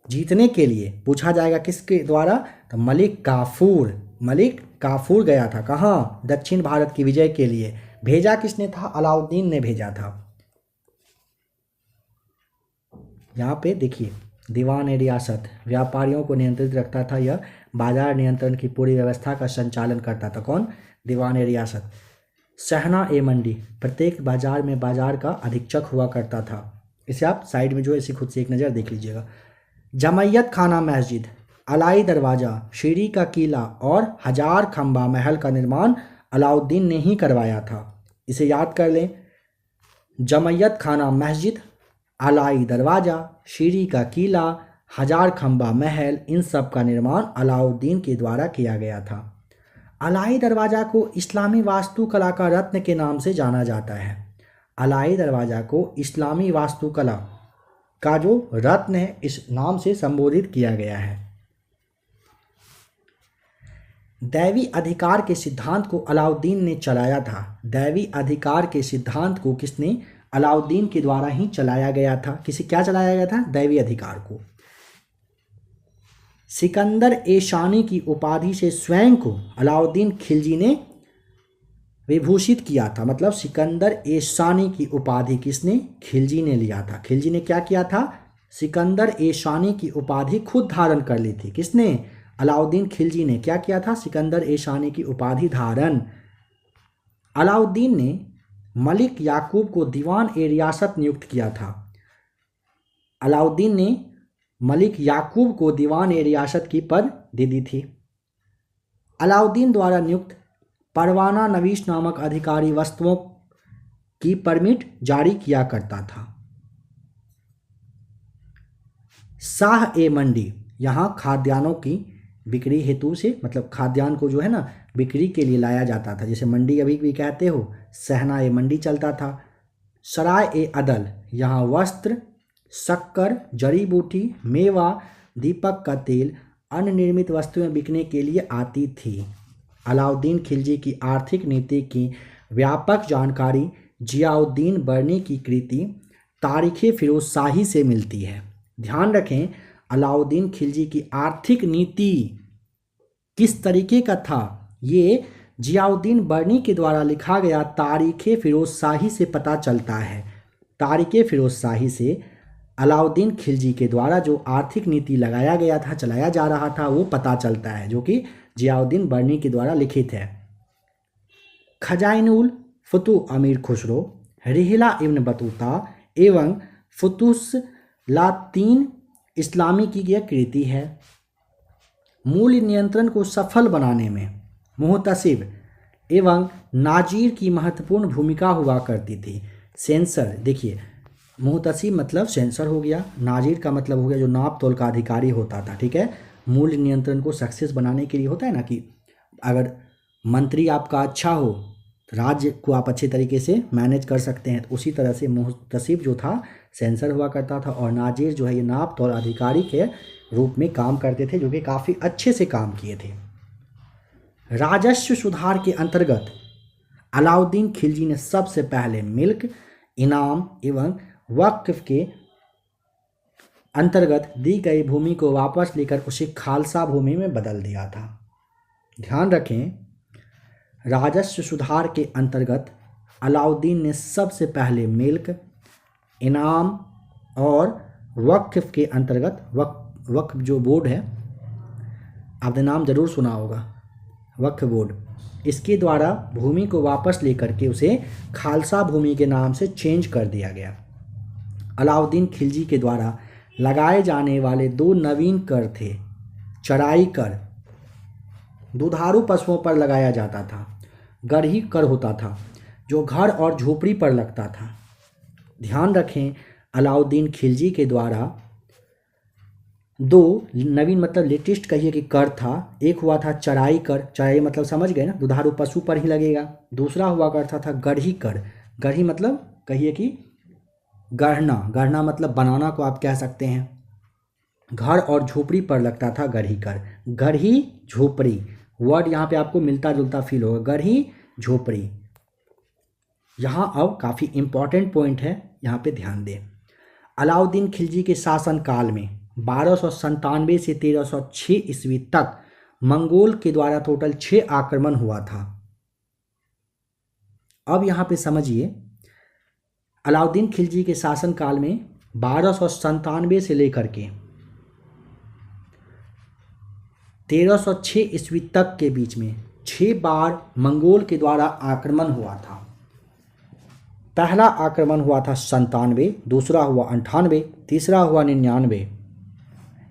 जीतने के लिए पूछा जाएगा किसके द्वारा, तो मलिक काफूर मलिक काफूर गया था। कहाँ? दक्षिण भारत की विजय के लिए। भेजा किसने था? अलाउद्दीन ने भेजा था। यहाँ पे देखिए, दीवान ए रियासत व्यापारियों को नियंत्रित रखता था। यह बाजार नियंत्रण की पूरी व्यवस्था का संचालन करता था। कौन? दीवान ए रियासत। सहना ए मंडी, प्रत्येक बाजार में बाजार का अधीक्षक हुआ करता था। इसे आप साइड में जो है इसे खुद से एक नज़र देख लीजिएगा। जमैयत खाना मस्जिद, अलाई दरवाज़ा, शीरी का किला और हजार खंबा महल का निर्माण अलाउद्दीन ने ही करवाया था। इसे याद कर लें। जमैयत खाना मस्जिद, अलाई दरवाज़ा, शीरी का किला, हजार खंबा महल, इन सब का निर्माण अलाउद्दीन के द्वारा किया गया था। अलाई दरवाज़ा को इस्लामी वास्तुकला का रत्न के नाम से जाना जाता है। अलाई दरवाज़ा को इस्लामी वास्तुकला का जो रत्न है इस नाम से संबोधित किया गया है। दैवी अधिकार के सिद्धांत को अलाउद्दीन ने चलाया था। दैवी अधिकार के सिद्धांत को किसने? अलाउद्दीन के द्वारा ही चलाया गया था। किसी क्या चलाया गया था? दैवी अधिकार को। सिकंदर ए शानी की उपाधि से स्वयं को अलाउद्दीन खिलजी ने विभूषित किया था। मतलब सिकंदर ए शानी की उपाधि किसने? खिलजी ने लिया था। खिलजी ने क्या किया था? सिकंदर ए शानी की उपाधि खुद धारण कर ली थी। किसने? अलाउद्दीन खिलजी ने क्या किया था? सिकंदर ए शानी की उपाधि धारण। अलाउद्दीन ने मलिक याकूब को दीवान ए रियासत नियुक्त किया था। अलाउद्दीन ने मलिक याकूब को दीवान ए रियासत की पद दे दी थी। अलाउद्दीन द्वारा नियुक्त परवाना नवीश नामक अधिकारी वस्तुओं की परमिट जारी किया करता था। शाह ए मंडी, यहाँ खाद्यान्नों की बिक्री हेतु से, मतलब खाद्यान्न को जो है ना बिक्री के लिए लाया जाता था। जैसे मंडी अभी भी कहते हो, सहना ए मंडी चलता था। सराय ए अदल, यहाँ वस्त्र, शक्कर, जड़ी बूटी, मेवा, दीपक का तेल, अन्य निर्मित वस्तुएं बिकने के लिए आती थी। अलाउद्दीन खिलजी की आर्थिक नीति की व्यापक जानकारी जियाउद्दीन बर्नी की कृति तारीख़ फिरोज शाही से मिलती है। ध्यान रखें, अलाउद्दीन खिलजी की आर्थिक नीति किस तरीके का था, ये जियाउद्दीन बर्नी के द्वारा लिखा गया तारीख़ फिरोज शाही से पता चलता है। तारीख़ फिरोज शाही से अलाउद्दीन खिलजी के द्वारा जो आर्थिक नीति लगाया गया था, चलाया जा रहा था, वो पता चलता है, जो कि जियाउद्दीन बर्नी के द्वारा लिखित है। खजाइनुल फुतुह अमीर खुसरो, रिहला इब्न बतूता एवं फुतुस लातीन इस्लामी की यह कृति है। मूल्य नियंत्रण को सफल बनाने में मुहतसिब एवं नाजीर की महत्वपूर्ण भूमिका हुआ करती थी। सेंसर, देखिए मुहतसिब मतलब सेंसर हो गया, नाजीर का मतलब हो गया जो नाप तोल का अधिकारी होता था। ठीक है, मूल्य नियंत्रण को सक्सेस बनाने के लिए होता है ना कि अगर मंत्री आपका अच्छा हो तो राज्य को आप अच्छे तरीके से मैनेज कर सकते हैं। तो उसी तरह से मुहतसिब जो था सेंसर हुआ करता था, और नाजीर जो है ये नाप तोल अधिकारी के रूप में काम करते थे, जो कि काफ़ी अच्छे से काम किए थे। राजस्व सुधार के अंतर्गत अलाउद्दीन खिलजी ने सबसे पहले मिल्क, इनाम एवं वक्फ के अंतर्गत दी गई भूमि को वापस लेकर उसे खालसा भूमि में बदल दिया था। ध्यान रखें, राजस्व सुधार के अंतर्गत अलाउद्दीन ने सबसे पहले मिल्क, इनाम और वक्फ के अंतर्गत वक्फ जो बोर्ड है, आपने नाम जरूर सुना होगा, वक्फ बोर्ड, इसके द्वारा भूमि को वापस लेकर के उसे खालसा भूमि के नाम से चेंज कर दिया गया। अलाउद्दीन खिलजी के द्वारा लगाए जाने वाले दो नवीन कर थे। चराई कर दुधारू पशुओं पर लगाया जाता था। गढ़ी कर होता था जो घर और झोपड़ी पर लगता था। ध्यान रखें, अलाउद्दीन खिलजी के द्वारा दो नवीन मतलब लेटेस्ट कहिए कि कर था। एक हुआ था चराई कर, चराई मतलब समझ गए ना, दुधारू पशु पर ही लगेगा। दूसरा हुआ करता था गढ़ी कर, गढ़ी मतलब कहिए कि गढ़ना, गढ़ना मतलब बनाना को आप कह सकते हैं। घर और झोपड़ी पर लगता था गढ़ी कर। गढ़ी झोपड़ी वर्ड यहाँ पे आपको मिलता जुलता फील होगा, गढ़ी झोपड़ी। यहाँ अब काफ़ी इम्पॉर्टेंट पॉइंट है, यहाँ पे ध्यान दें। अलाउद्दीन खिलजी के शासन काल में 1297 से 1306 ईस्वी तक मंगोल के द्वारा टोटल 6 आक्रमण हुआ था। अब यहाँ पे समझिए, अलाउद्दीन खिलजी के शासनकाल में 1297 से लेकर के 1306 ईस्वी तक के बीच में 6 बार मंगोल के द्वारा आक्रमण हुआ था। पहला आक्रमण हुआ था 97, दूसरा हुआ 98, तीसरा हुआ 99।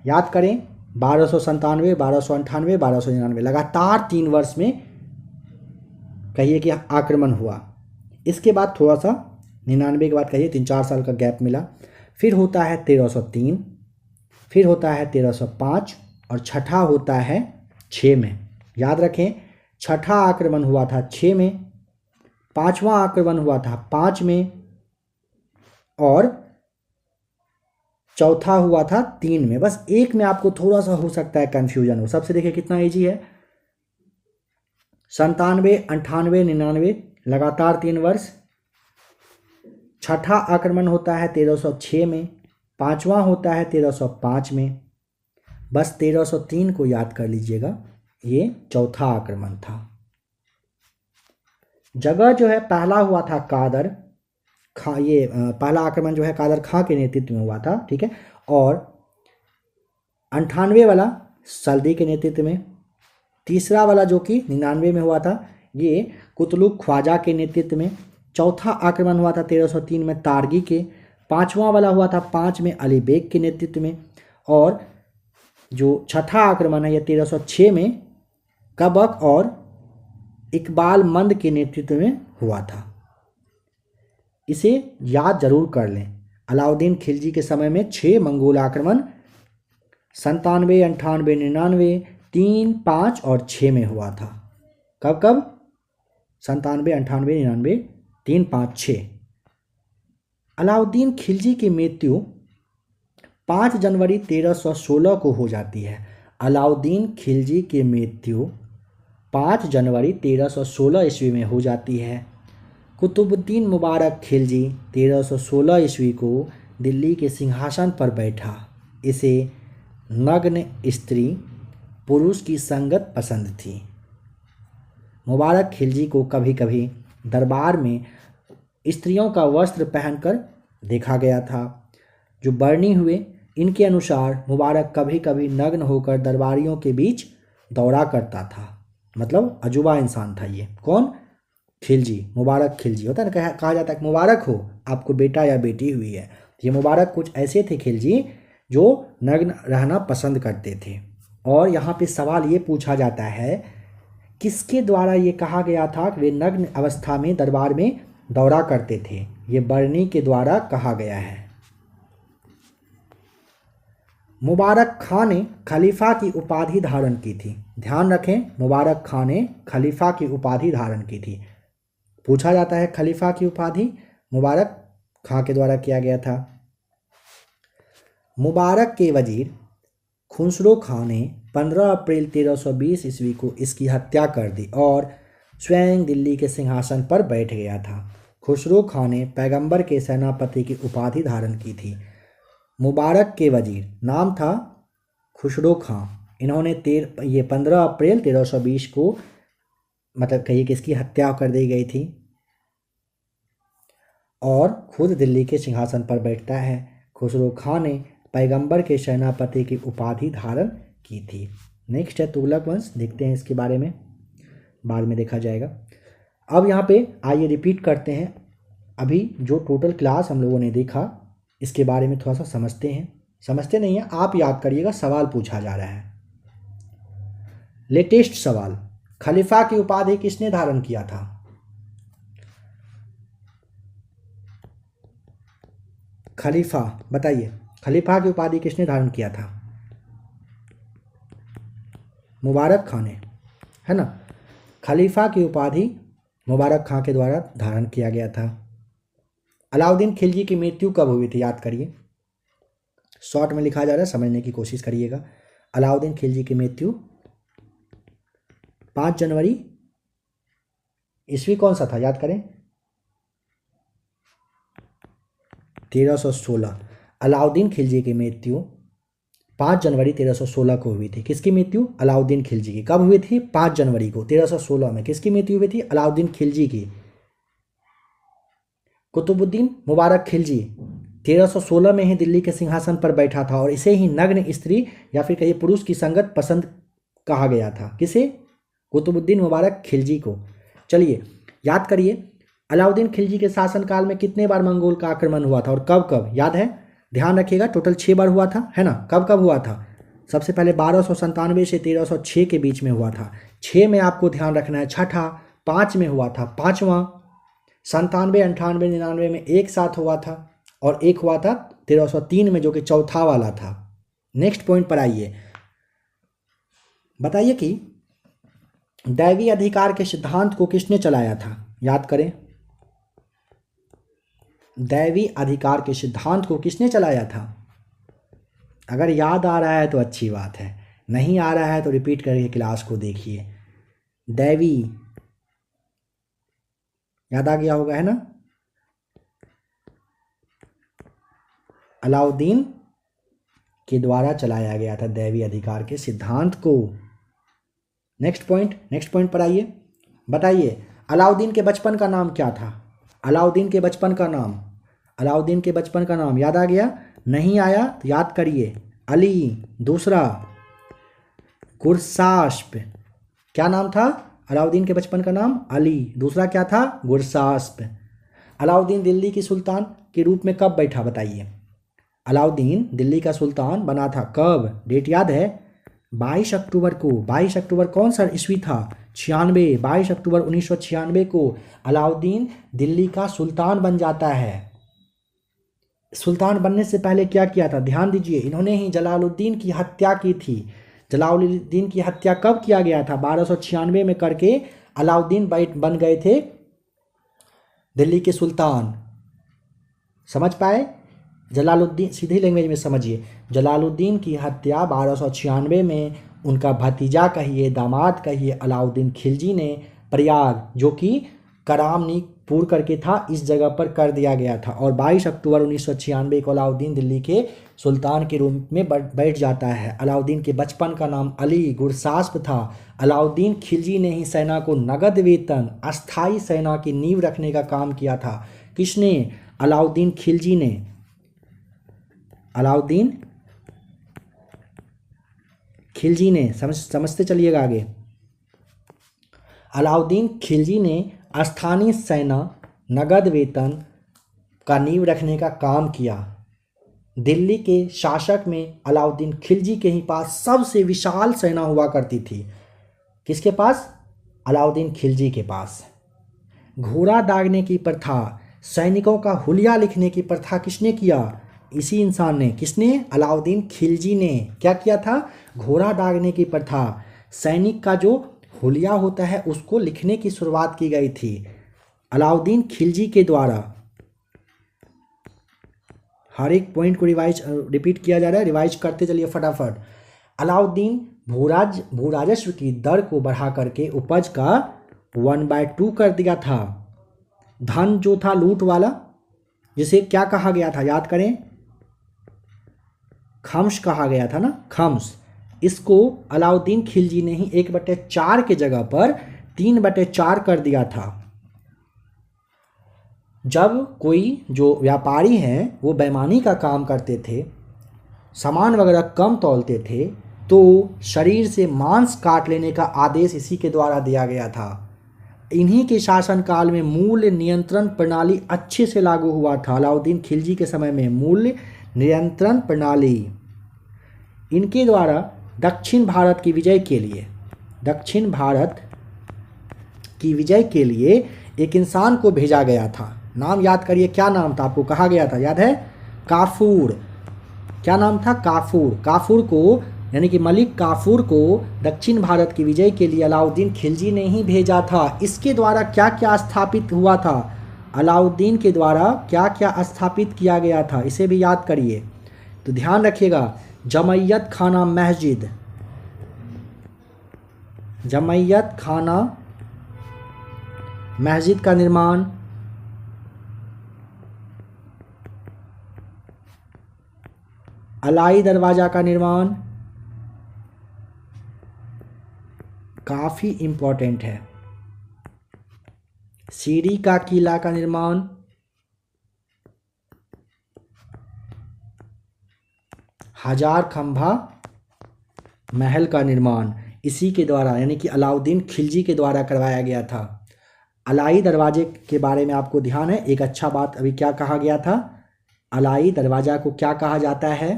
याद करें, 1297, 1298, 1299, लगातार 3 वर्ष में कहिए कि आक्रमण हुआ। इसके बाद थोड़ा सा 99 के बाद कहिए 3-4 साल का गैप मिला। फिर होता है 1303, फिर होता है 1305 और छठा होता है 6 में। याद रखें, छठा आक्रमण हुआ था 6 में, पांचवा आक्रमण हुआ था 5 में और चौथा हुआ था 3 में। बस एक में आपको थोड़ा सा हो सकता है कंफ्यूजन हो। सबसे देखिए कितना इजी है, 97, 98, 99, लगातार 3 वर्ष। छठा आक्रमण होता है 1306 में, पांचवा होता है 1305 में। बस 1303 को याद कर लीजिएगा, ये चौथा आक्रमण था। जगह जो है पहला हुआ था कादर खां, ये पहला आक्रमण जो है कादर खां के नेतृत्व में हुआ था, ठीक है। और 98 वाला सल्दी के नेतृत्व में, तीसरा वाला जो कि 99 में हुआ था ये कुतलुक ख्वाजा के नेतृत्व में, चौथा आक्रमण हुआ था 1303 में तारगी के, पांचवा वाला हुआ था 5 में अली बेग के नेतृत्व में, और जो छठा आक्रमण है ये 1306 में कबक और इकबाल मंद के नेतृत्व में हुआ था। इसे याद जरूर कर लें। अलाउद्दीन खिलजी के समय में 6 मंगोल आक्रमण 97, 98, 99, 3, 5 और 6 में हुआ था। कब कब? 97, 98, 99, 3, 5, 6। अलाउद्दीन खिलजी की मृत्यु 5 जनवरी 1316 को हो जाती है। अलाउद्दीन खिलजी की मृत्यु 5 जनवरी 1316 ईस्वी में हो जाती है। कुतुबुद्दीन मुबारक खिलजी 1316 ईस्वी को दिल्ली के सिंहासन पर बैठा। इसे नग्न स्त्री पुरुष की संगत पसंद थी। मुबारक खिलजी को कभी कभी दरबार में स्त्रियों का वस्त्र पहनकर देखा गया था। जो बरनी हुए, इनके अनुसार मुबारक कभी कभी नग्न होकर दरबारियों के बीच दौड़ा करता था। मतलब अजूबा इंसान था ये। कौन? खिलजी, मुबारक खिलजी। होता है ना, कहा जाता है कि मुबारक हो आपको बेटा या बेटी हुई है। ये मुबारक कुछ ऐसे थे खिलजी जो नग्न रहना पसंद करते थे। और यहाँ पे सवाल ये पूछा जाता है, किसके द्वारा ये कहा गया था कि वे नग्न अवस्था में दरबार में दौरा करते थे? ये बरनी के द्वारा कहा गया है। मुबारक खां ने खलीफा की उपाधि धारण की थी। ध्यान रखें, मुबारक खां ने खलीफा की उपाधि धारण की थी। पूछा जाता है खलीफा की उपाधि मुबारक खां के द्वारा किया गया था। मुबारक के वजीर खुसरो खां ने 15 अप्रैल 1320 ईस्वी को इसकी हत्या कर दी और स्वयं दिल्ली के सिंहासन पर बैठ गया था। खुसरो खां ने पैगंबर के सेनापति की उपाधि धारण की थी। मुबारक के वजीर नाम था खुसरो खां। इन्होंने 15 अप्रैल 1320 को, मतलब कहिए कि इसकी हत्या कर दी गई थी और खुद दिल्ली के सिंहासन पर बैठता है। खुसरो खां ने पैगंबर के सेनापति की उपाधि धारण की थी। नेक्स्ट है तुगलक वंश। देखते हैं इसके बारे में, बाद में देखा जाएगा। अब यहाँ पे आइए रिपीट करते हैं। अभी जो टोटल क्लास हम लोगों ने देखा इसके बारे में थोड़ा सा समझते हैं। समझते नहीं है, आप याद करिएगा, सवाल पूछा जा रहा है। लेटेस्ट सवाल, खलीफा की उपाधि किसने धारण किया था? खलीफा, बताइए, खलीफा की उपाधि किसने धारण किया था? मुबारक खां ने, है ना। खलीफा की उपाधि मुबारक खां के द्वारा धारण किया गया था। अलाउद्दीन खिलजी की मृत्यु कब हुई थी? याद करिए, शॉर्ट में लिखा जा रहा है, समझने की कोशिश करिएगा। अलाउद्दीन खिलजी की मृत्यु 5 जनवरी ईस्वी कौन सा था? याद करें, 1316। अलाउद्दीन खिलजी की मृत्यु 5 जनवरी 1316 को हुई थी। किसकी मृत्यु? अलाउद्दीन खिलजी की। कब हुई थी? 5 जनवरी को 1316 में। किसकी मृत्यु हुई थी? अलाउद्दीन खिलजी की। कुतुबुद्दीन मुबारक खिलजी 1316 में ही दिल्ली के सिंहासन पर बैठा था और इसे ही नग्न स्त्री या फिर कहिए पुरुष की संगत पसंद कहा गया था। किसे? कुतुबुद्दीन मुबारक खिलजी को। चलिए याद करिए, अलाउद्दीन खिलजी के शासनकाल में कितने बार मंगोल का आक्रमण हुआ था और कब कब? याद है? ध्यान रखिएगा, टोटल 6 बार हुआ था, है ना? कब कब हुआ था? सबसे पहले 1297 से 1306 के बीच में हुआ था। 6 में आपको ध्यान रखना है छठा, 5 में हुआ था पांचवा, 97, 98, 99 में एक साथ हुआ था और एक हुआ था 1303 में जो कि चौथा वाला था। नेक्स्ट पॉइंट पर आइए, बताइए कि दैवीय अधिकार के सिद्धांत को किसने चलाया था? याद करें, दैवीय अधिकार के सिद्धांत को किसने चलाया था? अगर याद आ रहा है तो अच्छी बात है, नहीं आ रहा है तो रिपीट करके क्लास को देखिए। दैवी याद आ गया होगा, है ना? अलाउद्दीन के द्वारा चलाया गया था दैवीय अधिकार के सिद्धांत को। नेक्स्ट पॉइंट पर आइए, बताइए अलाउद्दीन के बचपन का नाम क्या था? अलाउद्दीन के बचपन का नाम, अलाउद्दीन के बचपन का नाम याद आ गया? नहीं आया तो याद करिए। अली, दूसरा गुरसास्प। क्या नाम था अलाउद्दीन के बचपन का नाम? अली, दूसरा क्या था? गुरसास्प। अलाउद्दीन दिल्ली की सुल्तान के रूप में कब बैठा? बताइए। अलाउद्दीन दिल्ली का सुल्तान बना था कब? डेट याद है? 22 अक्टूबर को। 22 अक्टूबर कौन सा ईस्वी था? 96। 22 अक्टूबर 1996 को अलाउद्दीन दिल्ली का सुल्तान बन जाता है। सुल्तान बनने से पहले क्या किया था? ध्यान दीजिए, इन्होंने ही जलालुद्दीन की हत्या की थी। जलालुद्दीन की हत्या कब किया गया था? 1296 में करके अलाउद्दीन बन गए थे दिल्ली के सुल्तान। समझ पाए? जलालुद्दीन, सीधी लैंग्वेज में समझिए, जलालुद्दीन की हत्या 1296 में उनका भतीजा कहिए, दामाद कहिए, अलाउद्दीन खिलजी ने प्रयाग, जो कि करामनीपुर करके था, इस जगह पर कर दिया गया था। और 22 अक्टूबर 1996 को अलाउद्दीन दिल्ली के सुल्तान के रूप में बैठ जाता है। अलाउद्दीन के बचपन का नाम अली गुरसास्प था। अलाउद्दीन खिलजी ने ही सेना को नगद वेतन, अस्थाई सेना की नींव रखने का काम किया था। किसने? अलाउद्दीन खिलजी ने। अलाउद्दीन खिलजी ने, समझते चलिएगा आगे। अलाउद्दीन खिलजी ने स्थानीय सेना, नगद वेतन का नींव रखने का काम किया। दिल्ली के शासक में अलाउद्दीन खिलजी के ही पास सबसे विशाल सेना हुआ करती थी। किसके पास? अलाउद्दीन खिलजी के पास। घोड़ा दागने की प्रथा, सैनिकों का हुलिया लिखने की प्रथा किसने किया? इसी इंसान ने। किसने? अलाउद्दीन खिलजी ने। क्या किया था? घोड़ा दागने की प्रथा, सैनिक का जो हुलिया होता है उसको लिखने की शुरुआत की गई थी अलाउद्दीन खिलजी के द्वारा। हर एक पॉइंट को रिपीट किया जा रहा है, रिवाइज करते चलिए फटाफट। अलाउद्दीन भूराजस्व की दर को बढ़ा करके उपज का 1/2 कर दिया था। धन जो था लूट वाला, जिसे क्या कहा गया था? याद करें, खम्स कहा गया था ना, खम्स। इसको अलाउद्दीन खिलजी ने ही 1/4 के जगह पर 3/4 कर दिया था। जब कोई जो व्यापारी हैं वो बेईमानी का काम करते थे, सामान वगैरह कम तौलते थे, तो शरीर से मांस काट लेने का आदेश इसी के द्वारा दिया गया था। इन्हीं के शासनकाल में मूल्य नियंत्रण प्रणाली अच्छे से लागू हुआ था। अलाउद्दीन खिलजी के समय में मूल्य नियंत्रण प्रणाली, इनके द्वारा दक्षिण भारत की विजय के लिए एक इंसान को भेजा गया था। नाम याद करिए, क्या नाम था? आपको कहा गया था, याद है? काफूर। क्या नाम था? काफूर। काफूर को, यानी कि मलिक काफूर को दक्षिण भारत की विजय के लिए अलाउद्दीन खिलजी ने ही भेजा था। इसके द्वारा क्या क्या स्थापित हुआ था? अलाउद्दीन के द्वारा क्या क्या स्थापित किया गया था, इसे भी याद करिए। तो ध्यान रखिएगा, जमैयत खाना मस्जिद, जमैयत खाना मस्जिद का निर्माण, अलाई दरवाजा का निर्माण काफी इंपॉर्टेंट है। सीरी का किला का निर्माण, हजार खंभा महल का निर्माण इसी के द्वारा यानी कि अलाउद्दीन खिलजी के द्वारा करवाया गया था। अलाई दरवाजे के बारे में आपको ध्यान है, एक अच्छा बात अभी क्या कहा गया था, अलाई दरवाजा को क्या कहा जाता है,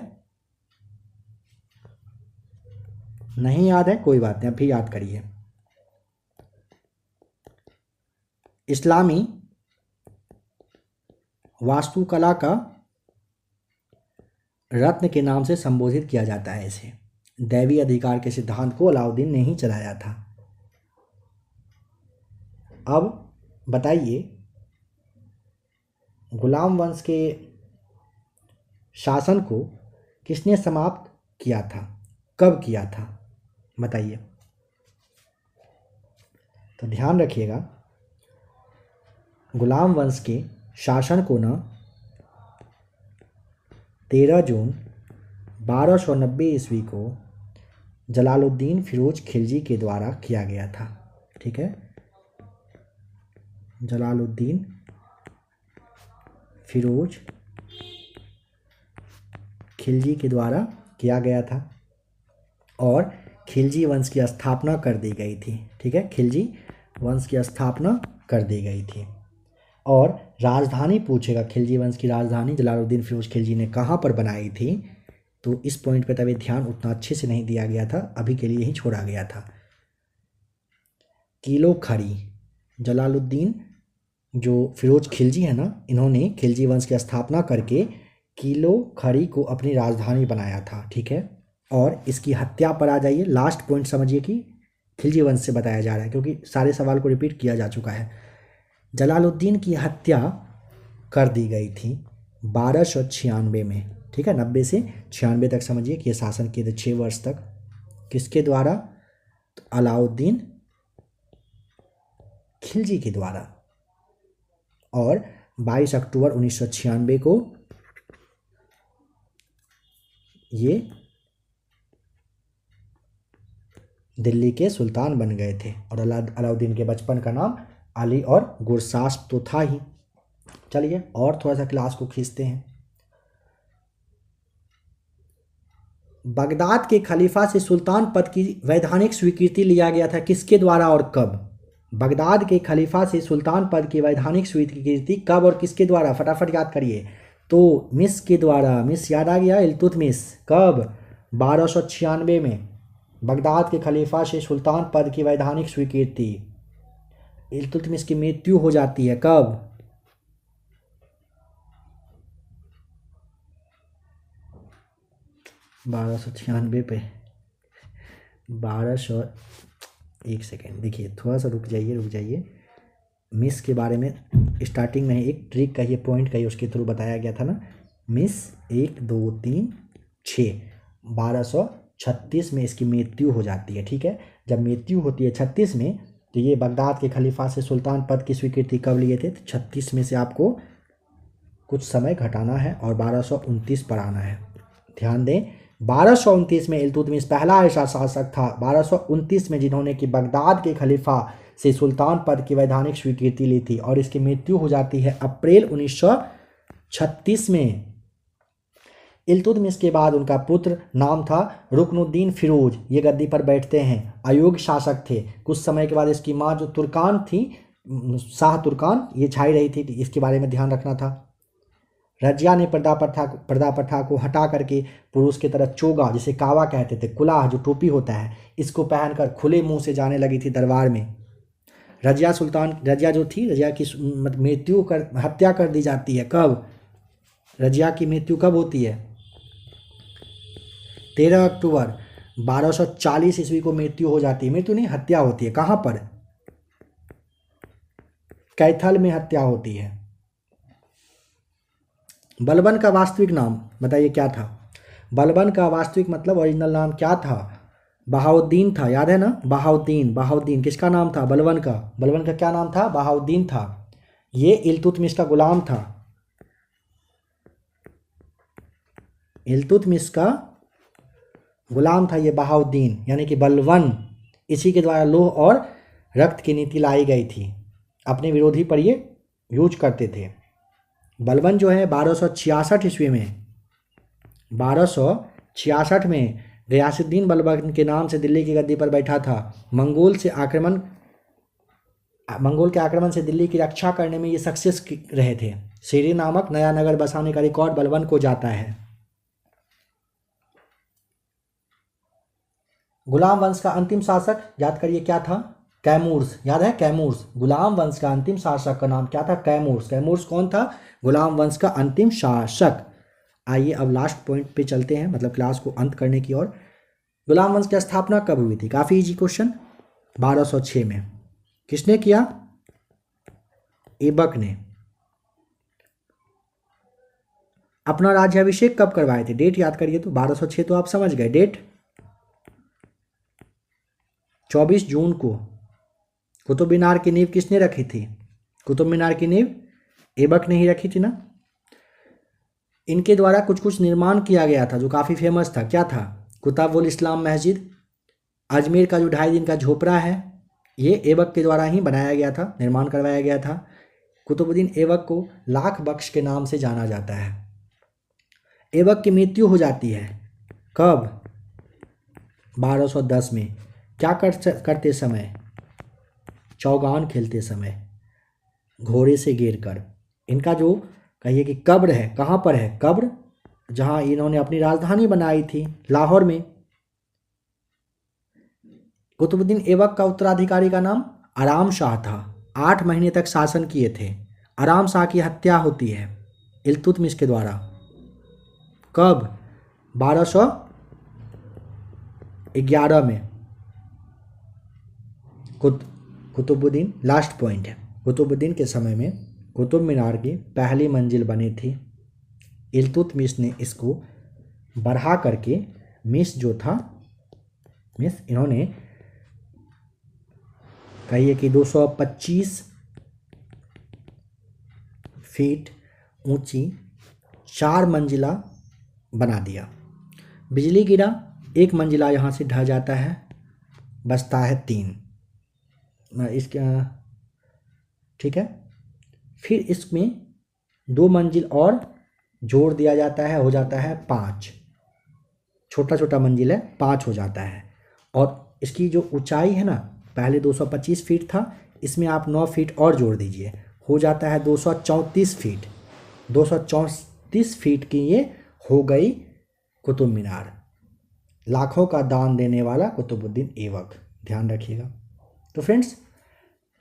नहीं याद है, कोई बात नहीं, फिर याद करिए। इस्लामी वास्तुकला का रत्न के नाम से संबोधित किया जाता है इसे। दैवी अधिकार के सिद्धांत को अलाउद्दीन ने ही चलाया था। अब बताइए गुलाम वंश के शासन को किसने समाप्त किया था, कब किया था, बताइए। तो ध्यान रखिएगा, गुलाम वंश के शासन को न 13 जून 1290 ईस्वी को जलालुद्दीन फिरोज खिलजी के द्वारा किया गया था। ठीक है, जलालुद्दीन फिरोज खिलजी के द्वारा किया गया था और खिलजी वंश की स्थापना कर दी गई थी। ठीक है, खिलजी वंश की स्थापना कर दी गई थी। और राजधानी पूछेगा, खिलजी वंश की राजधानी जलालुद्दीन फिरोज खिलजी ने कहाँ पर बनाई थी, तो इस पॉइंट पे तभी ध्यान उतना अच्छे से नहीं दिया गया था, अभी के लिए ही छोड़ा गया था। किलो खरी, जलालुद्दीन जो फिरोज खिलजी है ना, इन्होंने खिलजी वंश की स्थापना करके किलो खरी को अपनी राजधानी बनाया था। ठीक है, और इसकी हत्या पर आ जाइए, लास्ट पॉइंट समझिए कि खिलजी वंश से बताया जा रहा है क्योंकि सारे सवाल को रिपीट किया जा चुका है। जलालुद्दीन की हत्या कर दी गई थी 1296 में। ठीक है, 90 से 96 तक समझिए कि ये शासन किए थे 6 वर्ष तक। किसके द्वारा, तो अलाउद्दीन खिलजी के द्वारा। और 22 अक्टूबर 1996 को ये दिल्ली के सुल्तान बन गए थे। और अलाउद्दीन के बचपन का नाम अली और गुरसास तो था ही। चलिए और थोड़ा सा क्लास को खींचते हैं। बगदाद के खलीफा से सुल्तान पद की वैधानिक स्वीकृति लिया गया था किसके द्वारा और कब? बगदाद के खलीफा से सुल्तान पद की वैधानिक स्वीकृति कब और किसके द्वारा, फटाफट याद करिए। तो मिस के द्वारा, मिस याद आ गया, इल्तुतमिश। कब? 1296 में बगदाद के खलीफा से सुल्तान पद की वैधानिक स्वीकृति। इल्तुतमिश की मृत्यु हो जाती है कब? 1296 पे 1200, एक सेकेंड देखिए, थोड़ा सा रुक जाइए। मिस के बारे में स्टार्टिंग में एक ट्रिक कहिए, पॉइंट कहिए, उसके थ्रू बताया गया था ना। मिस 1 2 3 6, 1236 में इसकी मृत्यु हो जाती है। ठीक है, जब मृत्यु होती है 36 में, तो ये बगदाद के खलीफा से सुल्तान पद की स्वीकृति कब लिए थे? तो 36 में से आपको कुछ समय घटाना है और 1229 पर आना है। ध्यान दें, 1229 में इल्तुतमिश पहला ऐसा शासक था 1229 में जिन्होंने कि बगदाद के खलीफा से सुल्तान पद की वैधानिक स्वीकृति ली थी और इसकी मृत्यु हो जाती है अप्रैल 1936 में। इल्तुतमिश के बाद उनका पुत्र नाम था रुकनुद्दीन फिरोज, ये गद्दी पर बैठते हैं, अयोग्य शासक थे। कुछ समय के बाद इसकी माँ जो तुर्कान थी, शाह तुर्कान, ये छाई रही थी, इसके बारे में ध्यान रखना था। रजिया ने पर्दा प्रथा को हटा करके पुरुष की तरह चोगा, जिसे कावा कहते थे, कुलाह जो टोपी होता है, इसको पहनकर खुले मुंह से जाने लगी थी दरबार में। रजिया जो थी, रजिया की हत्या कर दी जाती है। कब? रजिया की मृत्यु कब होती है? 13 अक्टूबर 1240 ईस्वी को मृत्यु हो जाती है। मृत्यु नहीं, हत्या होती है। कहाँ पर? कैथल में हत्या होती है। बलबन का वास्तविक नाम बताइए क्या था? बलबन का वास्तविक मतलब ओरिजिनल नाम क्या था? बहाउद्दीन था, याद है ना? बहाउद्दीन किसका नाम था? बलबन का क्या नाम था? बहाउद्दीन था। ये इल्तुतमिश का गुलाम था। इल्तुतमिश का गुलाम था ये बहाउद्दीन यानी कि बलवन। इसी के द्वारा लौह और रक्त की नीति लाई गई थी, अपने विरोधी पर ये यूज करते थे। बलवन जो है 1266 ईस्वी में 1266 में गयासुद्दीन बलबन के नाम से दिल्ली की गद्दी पर बैठा था। मंगोल के आक्रमण से दिल्ली की रक्षा करने में ये सक्सेस रहे थे। सीरी नामक नया नगर बसाने का रिकॉर्ड बलवन को जाता है। गुलाम वंश का अंतिम शासक याद करिए क्या था? कैमूर्स। याद है कैमूर्स? गुलाम वंश का अंतिम शासक का नाम क्या था? कैमूर्स। कैमूर्स कौन था? गुलाम वंश का अंतिम शासक। आइए अब लास्ट पॉइंट पे चलते हैं, मतलब क्लास को अंत करने की ओर। गुलाम वंश की स्थापना कब हुई थी? काफ़ी इजी क्वेश्चन। 1206 में। किसने किया? ऐबक ने। अपना राज्याभिषेक कब करवाए थे? डेट याद करिए तो 1206 तो आप समझ गए। डेट 24 जून को। कुतुब मीनार की नींव किसने रखी थी? कुतुब मीनार की नींव ऐबक ने ही रखी थी ना। इनके द्वारा कुछ कुछ निर्माण किया गया था जो काफ़ी फेमस था। क्या था? कुतुबुल इस्लाम मस्जिद, अजमेर का जो 2.5 दिन का झोपड़ा है, ये ऐबक के द्वारा ही बनाया गया था, निर्माण करवाया गया था। कुतुबुद्दीन ऐबक को लाख बख्श के नाम से जाना जाता है। ऐबक की मृत्यु हो जाती है कब? 1210 में। क्या करते समय? चौगान खेलते समय, घोड़े से गिर कर। इनका जो कहिए कि कब्र है, कहाँ पर है कब्र? जहाँ इन्होंने अपनी राजधानी बनाई थी, लाहौर में। कुतुबुद्दीन ऐबक का उत्तराधिकारी का नाम आराम शाह था। 8 महीने तक शासन किए थे। आराम शाह की हत्या होती है इल्तुतमिश के द्वारा। कब? 1211 में। कुतुबुद्दीन, लास्ट पॉइंट है, कुतुबुद्दीन के समय में कुतुब मीनार की पहली मंजिल बनी थी। इल्तुतमिश ने इसको बढ़ा करके, मिस जो था, मिस इन्होंने कहिए कि 225 फीट ऊंची 4 मंजिला बना दिया। बिजली गिरा, 1 मंजिला यहाँ से ढह जाता है, बचता है 3। इसका ठीक है। फिर इसमें 2 मंजिल और जोड़ दिया जाता है, हो जाता है 5। छोटा छोटा मंजिल है, 5 हो जाता है। और इसकी जो ऊंचाई है ना, पहले 225 फीट था, इसमें आप 9 फीट और जोड़ दीजिए, हो जाता है 234 फीट। 234 फीट की ये हो गई कुतुब मीनार। लाखों का दान देने वाला कुतुबुद्दीन ऐबक, ध्यान रखिएगा। तो फ्रेंड्स,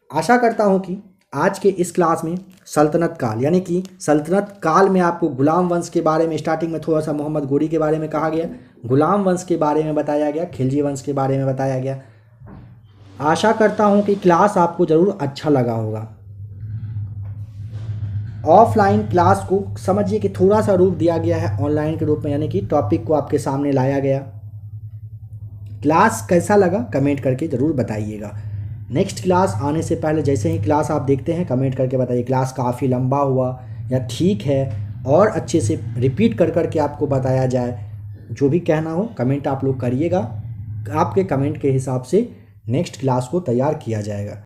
आशा करता हूँ कि आज के इस क्लास में सल्तनत काल, यानी कि सल्तनत काल में आपको गुलाम वंश के बारे में, स्टार्टिंग में थोड़ा सा मोहम्मद गोरी के बारे में कहा गया, गुलाम वंश के बारे में बताया गया, खिलजी वंश के बारे में बताया गया। आशा करता हूँ कि क्लास आपको ज़रूर अच्छा लगा होगा। ऑफलाइन क्लास को समझिए कि थोड़ा सा रूप दिया गया है ऑनलाइन के रूप में, यानी कि टॉपिक को आपके सामने लाया गया। क्लास कैसा लगा कमेंट करके ज़रूर बताइएगा। नेक्स्ट क्लास आने से पहले जैसे ही क्लास आप देखते हैं कमेंट करके बताइए क्लास काफ़ी लंबा हुआ या ठीक है, और अच्छे से रिपीट कर कर के आपको बताया जाए। जो भी कहना हो कमेंट आप लोग करिएगा। आपके कमेंट के हिसाब से नेक्स्ट क्लास को तैयार किया जाएगा।